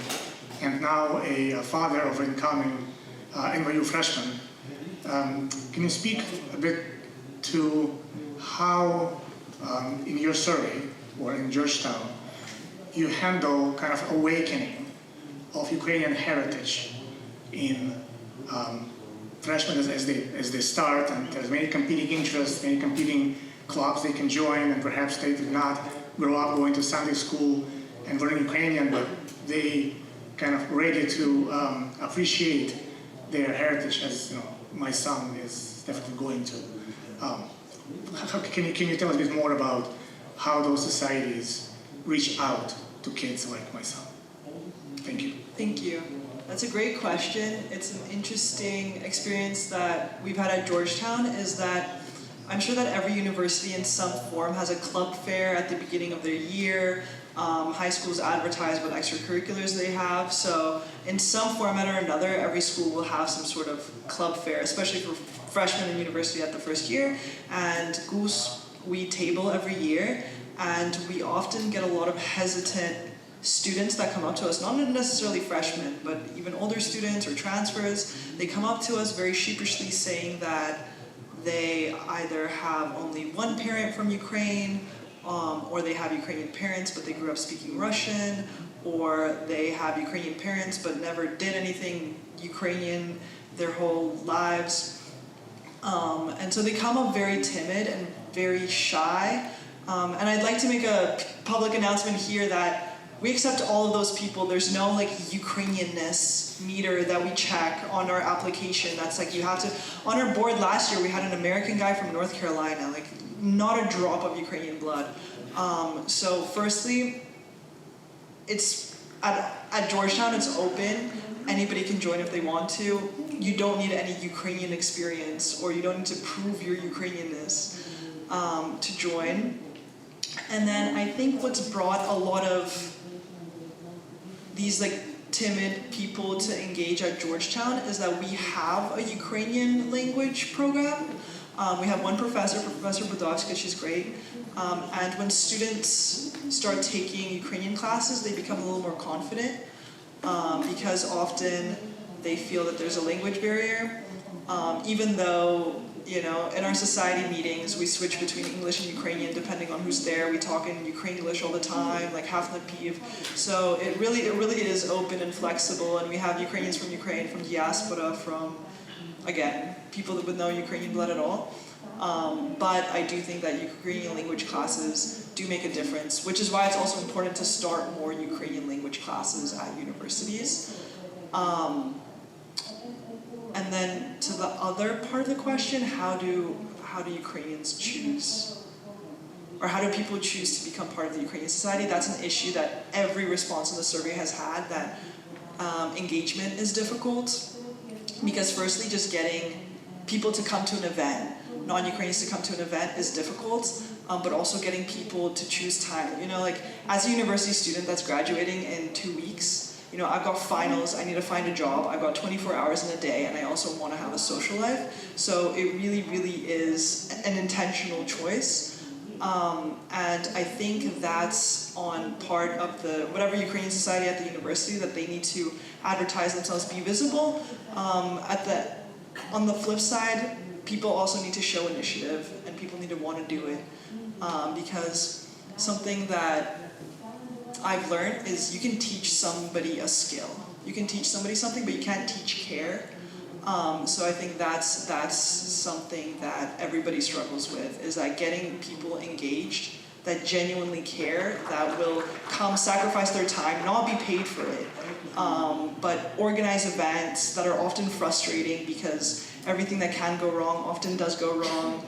and now a father of an incoming NYU freshman, can you speak a bit to how, in your survey, or in Georgetown, you handle kind of awakening of Ukrainian heritage in freshmen as they start, and there's many competing interests, many competing clubs they can join, and perhaps they did not grow up going to Sunday school and learn Ukrainian, but they kind of ready to appreciate their heritage, as you know, my son is definitely going to. Can you tell us a bit more about how those societies reach out to kids like my son? Thank you. Thank you. That's a great question. It's an interesting experience that we've had at Georgetown, is that I'm sure that every university in some form has a club fair at the beginning of their year. High schools advertise what extracurriculars they have. So in some format or another, every school will have some sort of club fair, especially for freshmen in university at the first year. And GUUS, we table every year, and we often get a lot of hesitant students that come up to us, not necessarily freshmen, but even older students or transfers. They come up to us very sheepishly saying that they either have only one parent from Ukraine, or they have Ukrainian parents but they grew up speaking Russian, or they have Ukrainian parents but never did anything Ukrainian their whole lives. And so they come up very timid and very shy. And I'd like to make a public announcement here that we accept all of those people. There's no like Ukrainianness meter that we check on our application. That's like you have to, on our board last year we had an American guy from North Carolina, like not a drop of Ukrainian blood. So firstly, it's at Georgetown it's open. Anybody can join if they want to. You don't need any Ukrainian experience, or you don't need to prove your Ukrainianness to join. And then I think what's brought a lot of these like timid people to engage at Georgetown is that we have a Ukrainian language program. We have one professor, Professor Budovska, she's great. And when students start taking Ukrainian classes, they become a little more confident because often they feel that there's a language barrier. Even though, you know, in our society meetings, we switch between English and Ukrainian depending on who's there. We talk in Ukrainian all the time, like half napiv. So it really is open and flexible, and we have Ukrainians from Ukraine, from diaspora, from, again, people with no Ukrainian blood at all. But I do think that Ukrainian language classes do make a difference, which is why it's also important to start more Ukrainian language classes at universities. And then to the other part of the question, how do Ukrainians choose? Or how do people choose to become part of the Ukrainian society? That's an issue that every response in the survey has had, that engagement is difficult. Because firstly, just getting people to come to an event, non-Ukrainians to come to an event is difficult, but also getting people to choose time. You know, like as a university student that's graduating in 2 weeks, you know, I've got finals, I need to find a job, I've got 24 hours in a day, and I also want to have a social life. So it really is an intentional choice. And I think that's on part of the, whatever Ukrainian society at the university, that they need to advertise themselves, be visible. On the flip side, people also need to show initiative, and people need to want to do it. Because something that I've learned is you can teach somebody a skill. You can teach somebody something, but you can't teach care. So I think that's something that everybody struggles with, is that getting people engaged that genuinely care, that will come sacrifice their time, not be paid for it, but organize events that are often frustrating because everything that can go wrong often does go wrong.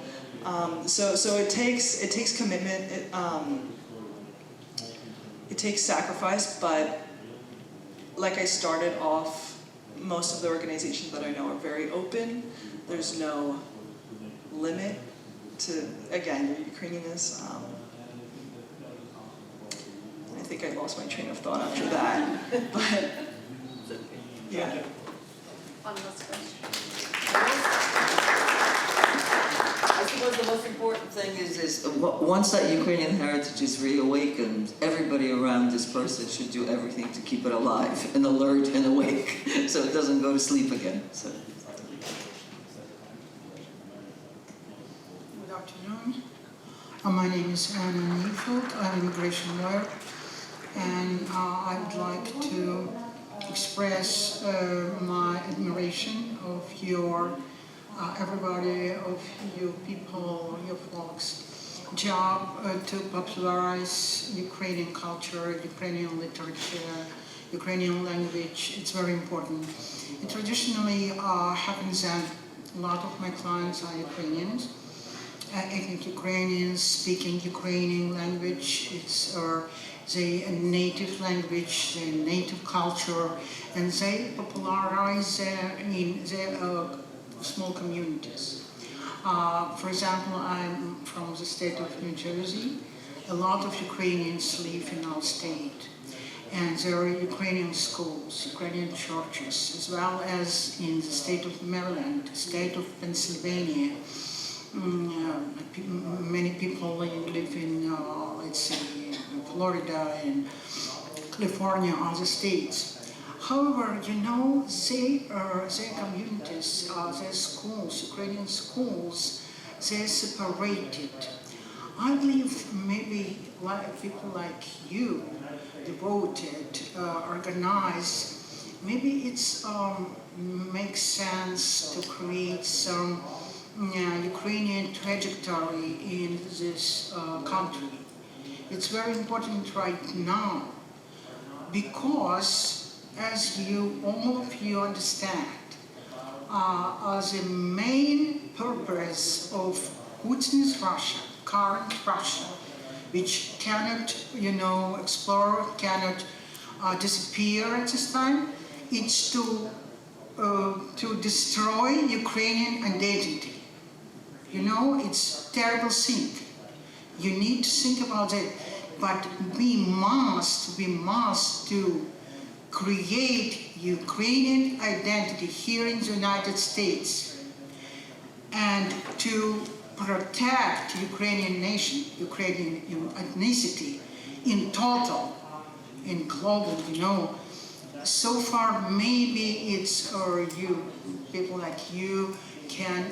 So it takes commitment. It takes sacrifice, but like I started off, most of the organizations that I know are very open. There's no limit to, again, your Ukrainianness. I think I lost my train of thought after that, but yeah. One last question. I suppose the most important thing is once that Ukrainian heritage is reawakened, everybody around this person should do everything to keep it alive and alert and awake, so it doesn't go to sleep again. So. Good afternoon. My name is Irena Chalupa. I'm an immigration lawyer, and I would like to express my admiration of your everybody, of you people, your folks. job to popularize Ukrainian culture, Ukrainian literature, Ukrainian language. It's very important. It traditionally happens that a lot of my clients are Ukrainians, ethnic Ukrainians speaking Ukrainian language. It's their native language, their native culture, and they popularize in their small communities. For example, I'm from the state of New Jersey. A lot of Ukrainians live in our state, and there are Ukrainian schools, Ukrainian churches, as well as in the state of Maryland, state of Pennsylvania. Many people live in, let's say, Florida and California, other states. However, you know, their communities, their schools, Ukrainian schools, they're separated. I believe maybe people like you, devoted, organized, maybe it's makes sense to create some Ukrainian trajectory in this country. It's very important right now because, as all of you understand, the main purpose of Putin's Russia, current Russia, which cannot, explore, cannot disappear at this time, it's to destroy Ukrainian identity. It's a terrible thing. You need to think about it, but we must to create Ukrainian identity here in the United States and to protect Ukrainian nation, Ukrainian ethnicity in total, in global, So far, maybe it's people like you can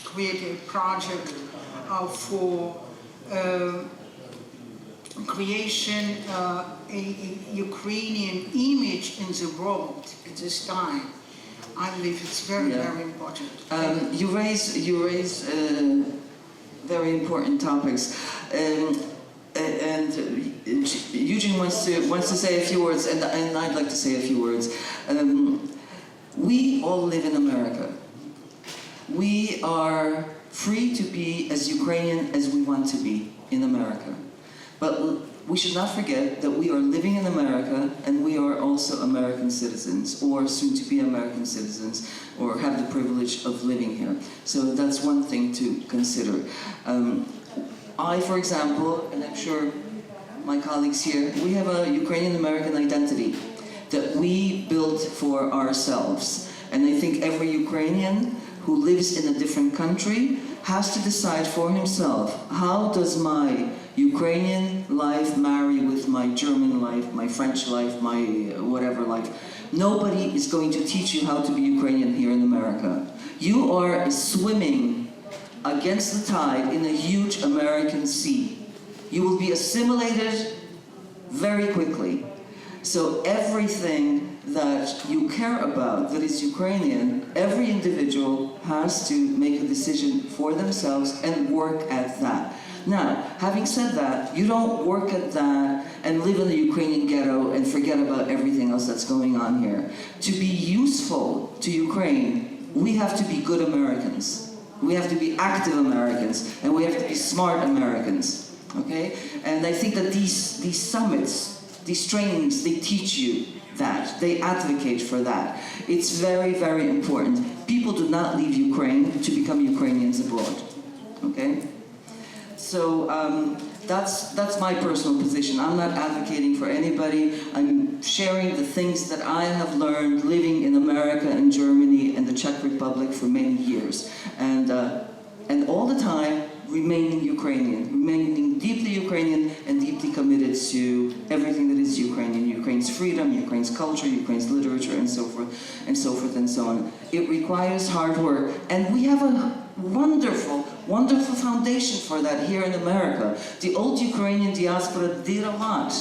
create a project for creation a Ukrainian image in the world at this time. I believe it's very important. You raise very important topics, and Eugene wants to say a few words, and I'd like to say a few words. We all live in America. We are free to be as Ukrainian as we want to be in America. But we should not forget that we are living in America and we are also American citizens, or soon to be American citizens, or have the privilege of living here. So that's one thing to consider. I, for example, and I'm sure my colleagues here, we have a Ukrainian-American identity that we built for ourselves. And I think every Ukrainian who lives in a different country has to decide for himself, how does my Ukrainian life marry with my German life, my French life, my whatever life? Nobody is going to teach you how to be Ukrainian here in America. You are swimming against the tide in a huge American sea. You will be assimilated very quickly. So everything that you care about that is Ukrainian, every individual has to make a decision for themselves and work at that. Now, having said that, you don't work at that and live in the Ukrainian ghetto and forget about everything else that's going on here. To be useful to Ukraine, we have to be good Americans. We have to be active Americans, and we have to be smart Americans, okay? And I think that these summits, these trainings, they teach you that. They advocate for that. It's very, very important. People do not leave Ukraine to become Ukrainians abroad, okay? So that's my personal position. I'm not advocating for anybody. I'm sharing the things that I have learned living in America and Germany and the Czech Republic for many years. And all the time remaining Ukrainian, remaining deeply Ukrainian and deeply committed to everything that is Ukrainian, Ukraine's freedom, Ukraine's culture, Ukraine's literature, and so forth, and so forth, and so on. It requires hard work. And we have a wonderful, wonderful foundation for that here in America. The old Ukrainian diaspora did a lot.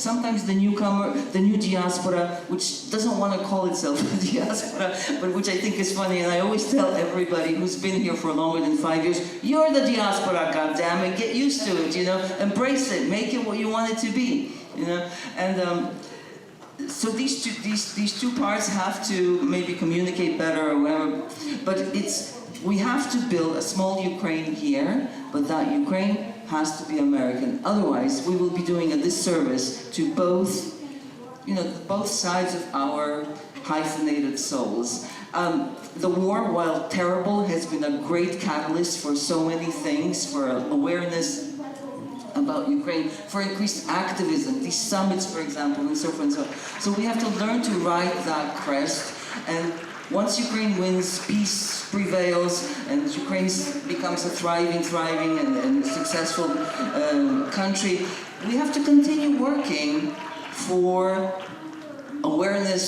Sometimes the newcomer, the new diaspora, which doesn't want to call itself a diaspora, but which I think is funny, and I always tell everybody who's been here for longer than 5 years, you're the diaspora, goddammit, get used to it, embrace it, make it what you want it to be, and so these two parts have to maybe communicate better or whatever, but we have to build a small Ukraine here, but that Ukraine has to be American. Otherwise, we will be doing a disservice to both sides of our hyphenated souls. The war, while terrible, has been a great catalyst for so many things, for awareness about Ukraine, for increased activism, these summits, for example, and so forth and so on. So we have to learn to ride that crest, and once Ukraine wins, peace prevails, and Ukraine becomes a thriving and successful country, we have to continue working for awareness,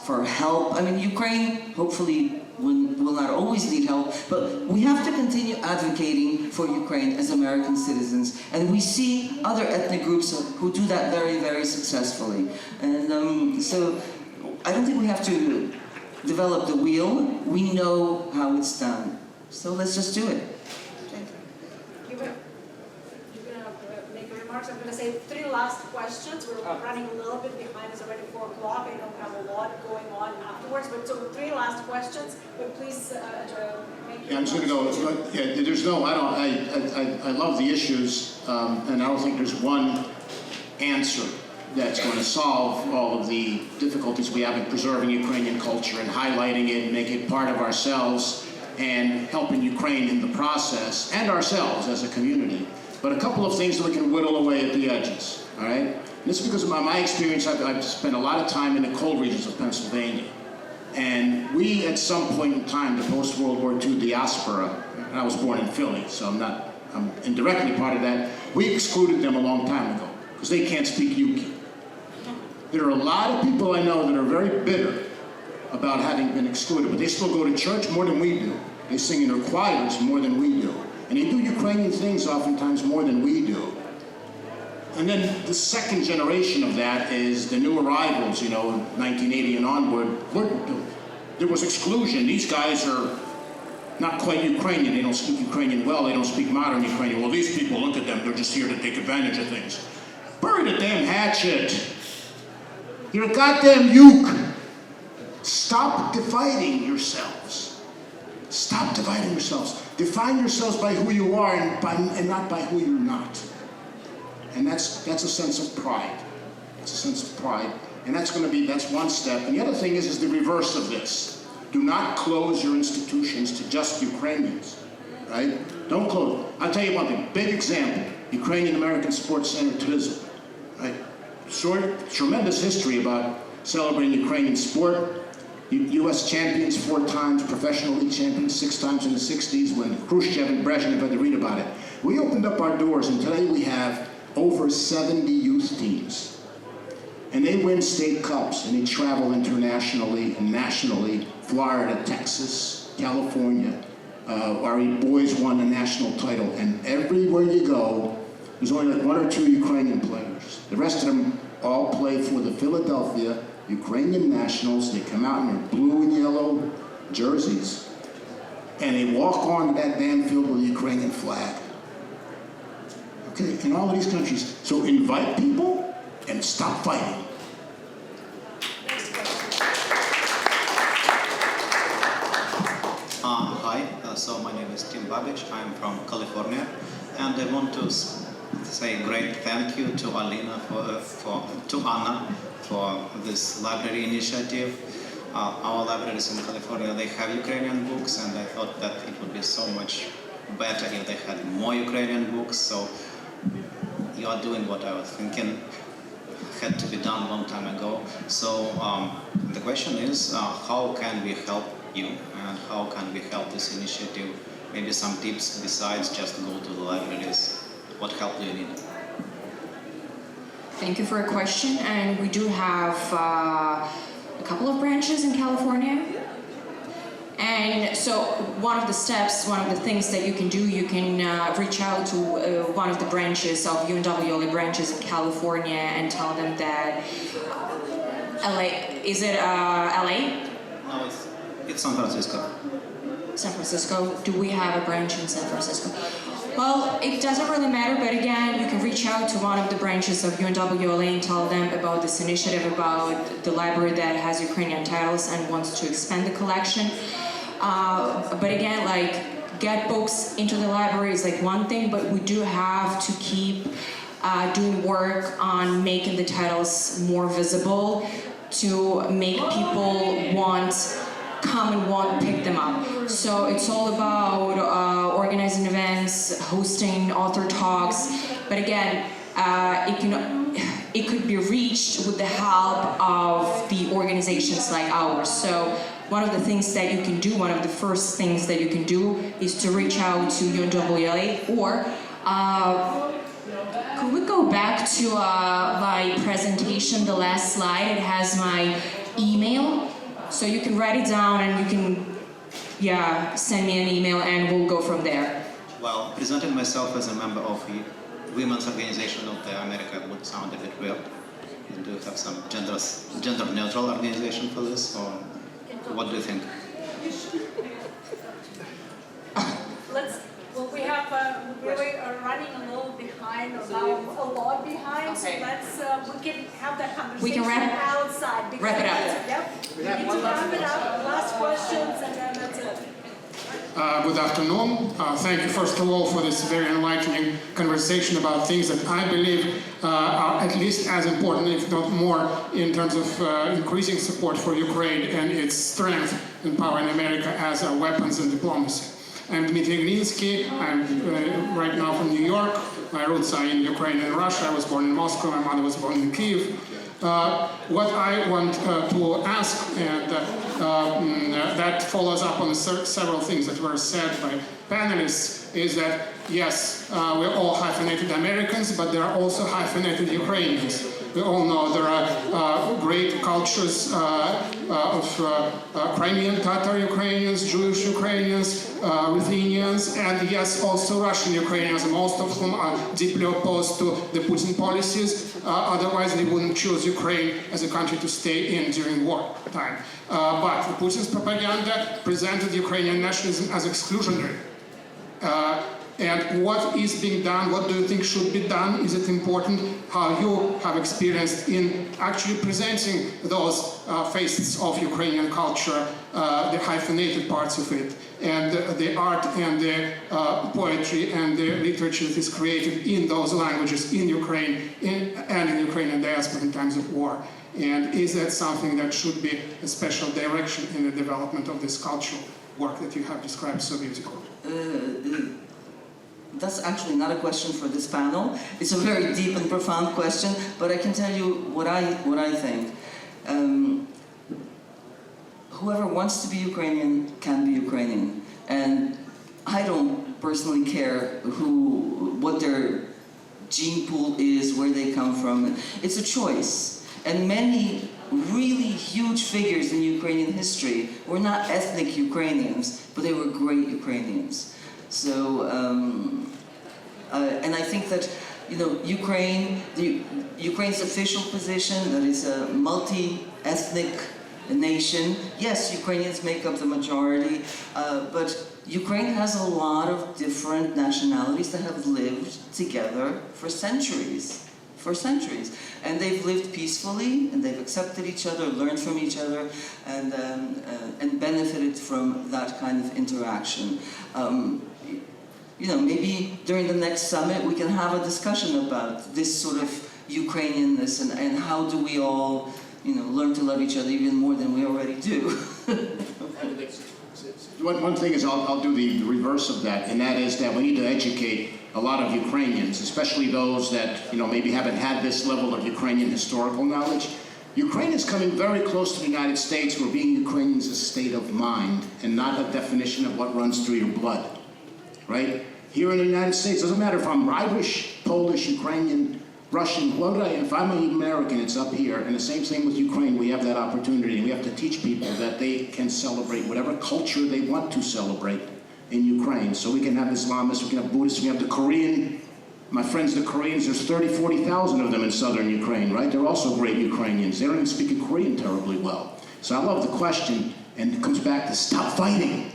for help. I mean, Ukraine hopefully will not always need help, but we have to continue advocating for Ukraine as American citizens. And we see other ethnic groups who do that very, very successfully. And so I don't think we have to develop the wheel. We know how it's done. So let's just do it. You're gonna make remarks. I'm gonna say 3 last questions. We're running a little bit behind. It's already 4 o'clock. I don't have a lot going on afterwards, but so 3 last questions. But please make your I'm just going to go. I love the issues, and I don't think there's one answer that's going to solve all of the difficulties we have in preserving Ukrainian culture and highlighting it and making it part of ourselves and helping Ukraine in the process and ourselves as a community. But a couple of things that we can whittle away at the edges, all right? And this is because of my experience. I've spent a lot of time in the coal regions of Pennsylvania. And we, at some point in time, the post-World War II diaspora, and I was born in Philly, so I'm indirectly part of that, we excluded them a long time ago because they can't speak Yuki. There are a lot of people I know that are very bitter about having been excluded, but they still go to church more than we do. They sing in their choirs more than we do. And they do Ukrainian things oftentimes more than we do. And then the second generation of that is the new arrivals, 1980 and onward. There was exclusion. These guys are not quite Ukrainian. They don't speak Ukrainian well. They don't speak modern Ukrainian. Well, these people, look at them. They're just here to take advantage of things. Bury the damn hatchet. You're a goddamn uke. Stop dividing yourselves. Stop dividing yourselves. Define yourselves by who you are and not by who you're not. And that's a sense of pride. It's a sense of pride. And that's one step. And the other thing is the reverse of this. Do not close your institutions to just Ukrainians, right? Don't close. I'll tell you one thing. Big example. Ukrainian-American Sports Center Tryzub, right? Tremendous history about celebrating Ukrainian sport. U.S. champions 4 times, professional league champions 6 times in the 60s when Khrushchev and Brezhnev had to read about it. We opened up our doors, and today we have over 70 youth teams. And they win state cups, and they travel internationally and nationally. Florida, Texas, California. Our boys won a national title. And everywhere you go, there's only like 1 or 2 Ukrainian players. The rest of them all play for the Philadelphia Ukrainian Nationals. They come out in their blue and yellow jerseys. And they walk on that damn field with the Ukrainian flag. Okay, in all of these countries. So invite people and stop fighting. Hi, so my name is Tim Babic. I'm from California, and I want to say a great thank you to Alina to Anna for this library initiative. Our libraries in California, they have Ukrainian books, and I thought that it would be so much better if they had more Ukrainian books. So you are doing what I was thinking had to be done a long time ago. So the question is, how can we help you, and how can we help this initiative? Maybe some tips besides just go to the libraries. What help do you need? Thank you for your question, and we do have a couple of branches in California. And so one of the steps, one of the things that you can do, you can reach out to one of the branches of UNWLA branches in California and tell them that LA, is it LA? No, it's San Francisco. San Francisco? Do we have a branch in San Francisco? Well, it doesn't really matter, but again, you can reach out to one of the branches of UNWLA and tell them about this initiative, about the library that has Ukrainian titles and wants to expand the collection. But again, like, get books into the library is like one thing, but we do have to keep doing work on making the titles more visible to make people come and want to pick them up. So it's all about organizing events, hosting author talks, but again, it could be reached with the help of the organizations like ours. So one of the things that you can do, one of the first things that you can do is to reach out to UNWLA, or could we go back to my presentation, the last slide? It has my email. So you can write it down and you can, send me an email and we'll go from there. Well, presenting myself as a member of the Women's Organization of America would sound a bit weird. Do you have some gender-neutral organization for this, or what do you think? We are running a little behind, or now a lot behind, so we can have that conversation We can outside. Wrap it up. Yep, we need to wrap it up, last questions, and then that's it. Good afternoon. Thank you, first of all, for this very enlightening conversation about things that I believe are at least as important, if not more, in terms of increasing support for Ukraine and its strength in power in America as weapons and diplomacy. I'm Dmitry Glinsky. I'm right now from New York. My roots are in Ukraine and Russia. I was born in Moscow. My mother was born in Kyiv. What I want to ask, and that follows up on several things that were said by panelists, is that yes, we're all hyphenated Americans, but there are also hyphenated Ukrainians. We all know there are great cultures of Crimean Tatar Ukrainians, Jewish Ukrainians, Ruthenians, and yes, also Russian Ukrainians, most of whom are deeply opposed to the Putin policies. Otherwise, they wouldn't choose Ukraine as a country to stay in during war time. But Putin's propaganda presented Ukrainian nationalism as exclusionary. And what is being done, what do you think should be done? Is it important how you have experienced in actually presenting those facets of Ukrainian culture, the hyphenated parts of it, and the art and the poetry and the literature that is created in those languages in Ukraine and in Ukrainian diaspora in times of war? And is that something that should be a special direction in the development of this cultural work that you have described so beautifully? That's actually not a question for this panel. It's a very deep and profound question, but I can tell you what I think. Whoever wants to be Ukrainian can be Ukrainian, and I don't personally care what their gene pool is, where they come from. It's a choice, and many really huge figures in Ukrainian history were not ethnic Ukrainians, but they were great Ukrainians. So, and I think that, Ukraine's official position, that it's a multi-ethnic nation. Yes, Ukrainians make up the majority, but Ukraine has a lot of different nationalities that have lived together for centuries. And they've lived peacefully, and they've accepted each other, learned from each other, and benefited from that kind of interaction. Maybe during the next summit we can have a discussion about this sort of Ukrainianness and how do we all, learn to love each other even more than we already do. One thing is I'll do the reverse of that, and that is that we need to educate a lot of Ukrainians, especially those that maybe haven't had this level of Ukrainian historical knowledge. Ukraine is coming very close to the United States, where being Ukrainian is a state of mind and not a definition of what runs through your blood, right? Here in the United States, doesn't matter if I'm Irish, Polish, Ukrainian, Russian, if I'm an American, it's up here, and the same thing with Ukraine, we have that opportunity, and we have to teach people that they can celebrate whatever culture they want to celebrate in Ukraine. So we can have Islamists, we can have Buddhists, we have the Korean, my friends the Koreans, there's 30,000, 40,000 of them in southern Ukraine, right? They're also great Ukrainians. They don't even speak Korean terribly well. So I love the question, and it comes back to stop fighting.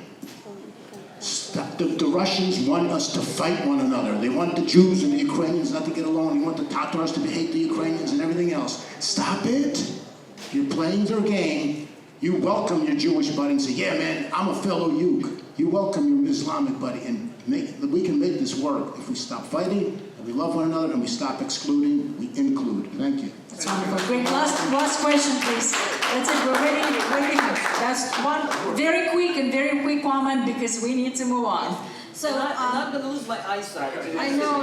Stop. The Russians want us to fight one another. They want the Jews and the Ukrainians not to get along. They want the Tatars to hate the Ukrainians and everything else. Stop it. You're playing their game. You welcome your Jewish buddy and say, yeah, man, I'm a fellow Yuk. You welcome your Islamic buddy, and we can make this work if we stop fighting, and we love one another, and we stop excluding, we include. Thank you. That's wonderful. Great. Last question, please. That's it. We're ready. That's one very quick comment because we need to move on. So I'm not going to lose my eyesight. I know,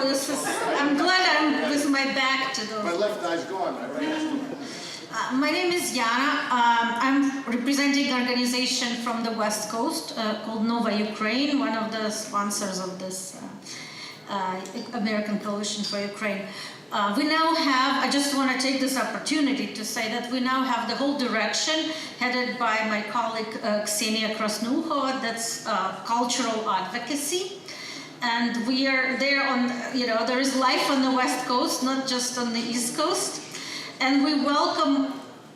I'm glad I'm with my back to those. My left eye's gone, my right eye's gone. My name is Yana. I'm representing an organization from the West Coast called Nova Ukraine, one of the sponsors of this American Coalition for Ukraine. We now have, I just want to take this opportunity to say that we now have the whole direction headed by my colleague Ksenia Krasnuhova, that's cultural advocacy. And we are there on, there is life on the West Coast, not just on the East Coast. And we welcome,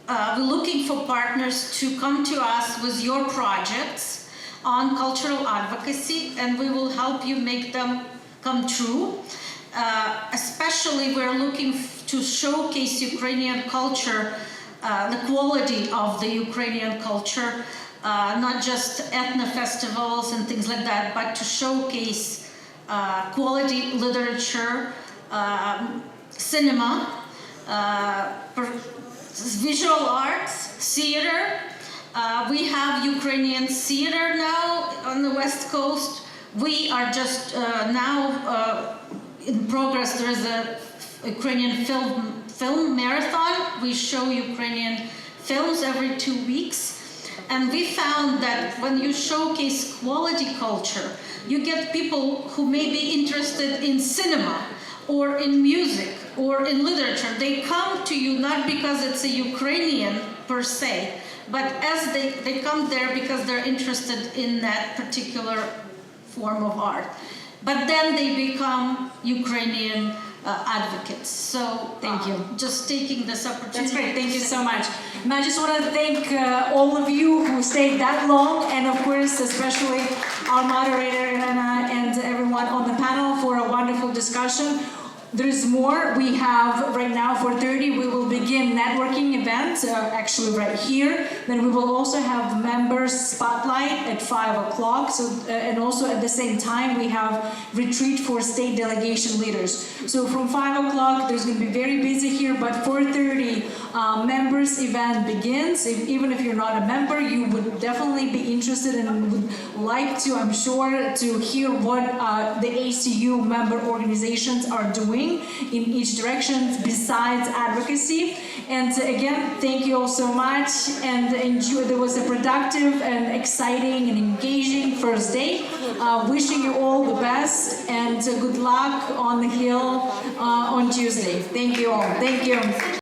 we're looking for partners to come to us with your projects on cultural advocacy, and we will help you make them come true. Especially we're looking to showcase Ukrainian culture, the quality of the Ukrainian culture, not just ethno festivals and things like that, but to showcase quality literature, cinema, visual arts, theater. We have Ukrainian theater now on the West Coast. We are just now in progress. There is a Ukrainian film marathon. We show Ukrainian films every 2 weeks. And we found that when you showcase quality culture, you get people who may be interested in cinema or in music or in literature. They come to you not because it's a Ukrainian per se, but as they come there because they're interested in that particular form of art. But then they become Ukrainian advocates. So thank you. Just taking this opportunity. That's great. Thank you so much. And I just want to thank all of you who stayed that long, and of course, especially our moderator, Irena, and everyone on the panel for a wonderful discussion. There's more. We have right now 4:30. We will begin networking events, actually right here. Then we will also have members spotlight at 5 o'clock. So, and also at the same time, we have retreat for state delegation leaders. So from 5 o'clock, there's going to be very busy here. But 4:30, members event begins. Even if you're not a member, you would definitely be interested and would like to, I'm sure, to hear what the ACU member organizations are doing in each direction besides advocacy. And again, thank you all so much, and enjoy. There was a productive and exciting and engaging first day. Wishing you all the best, and good luck on the Hill on Tuesday. Thank you all. Thank you.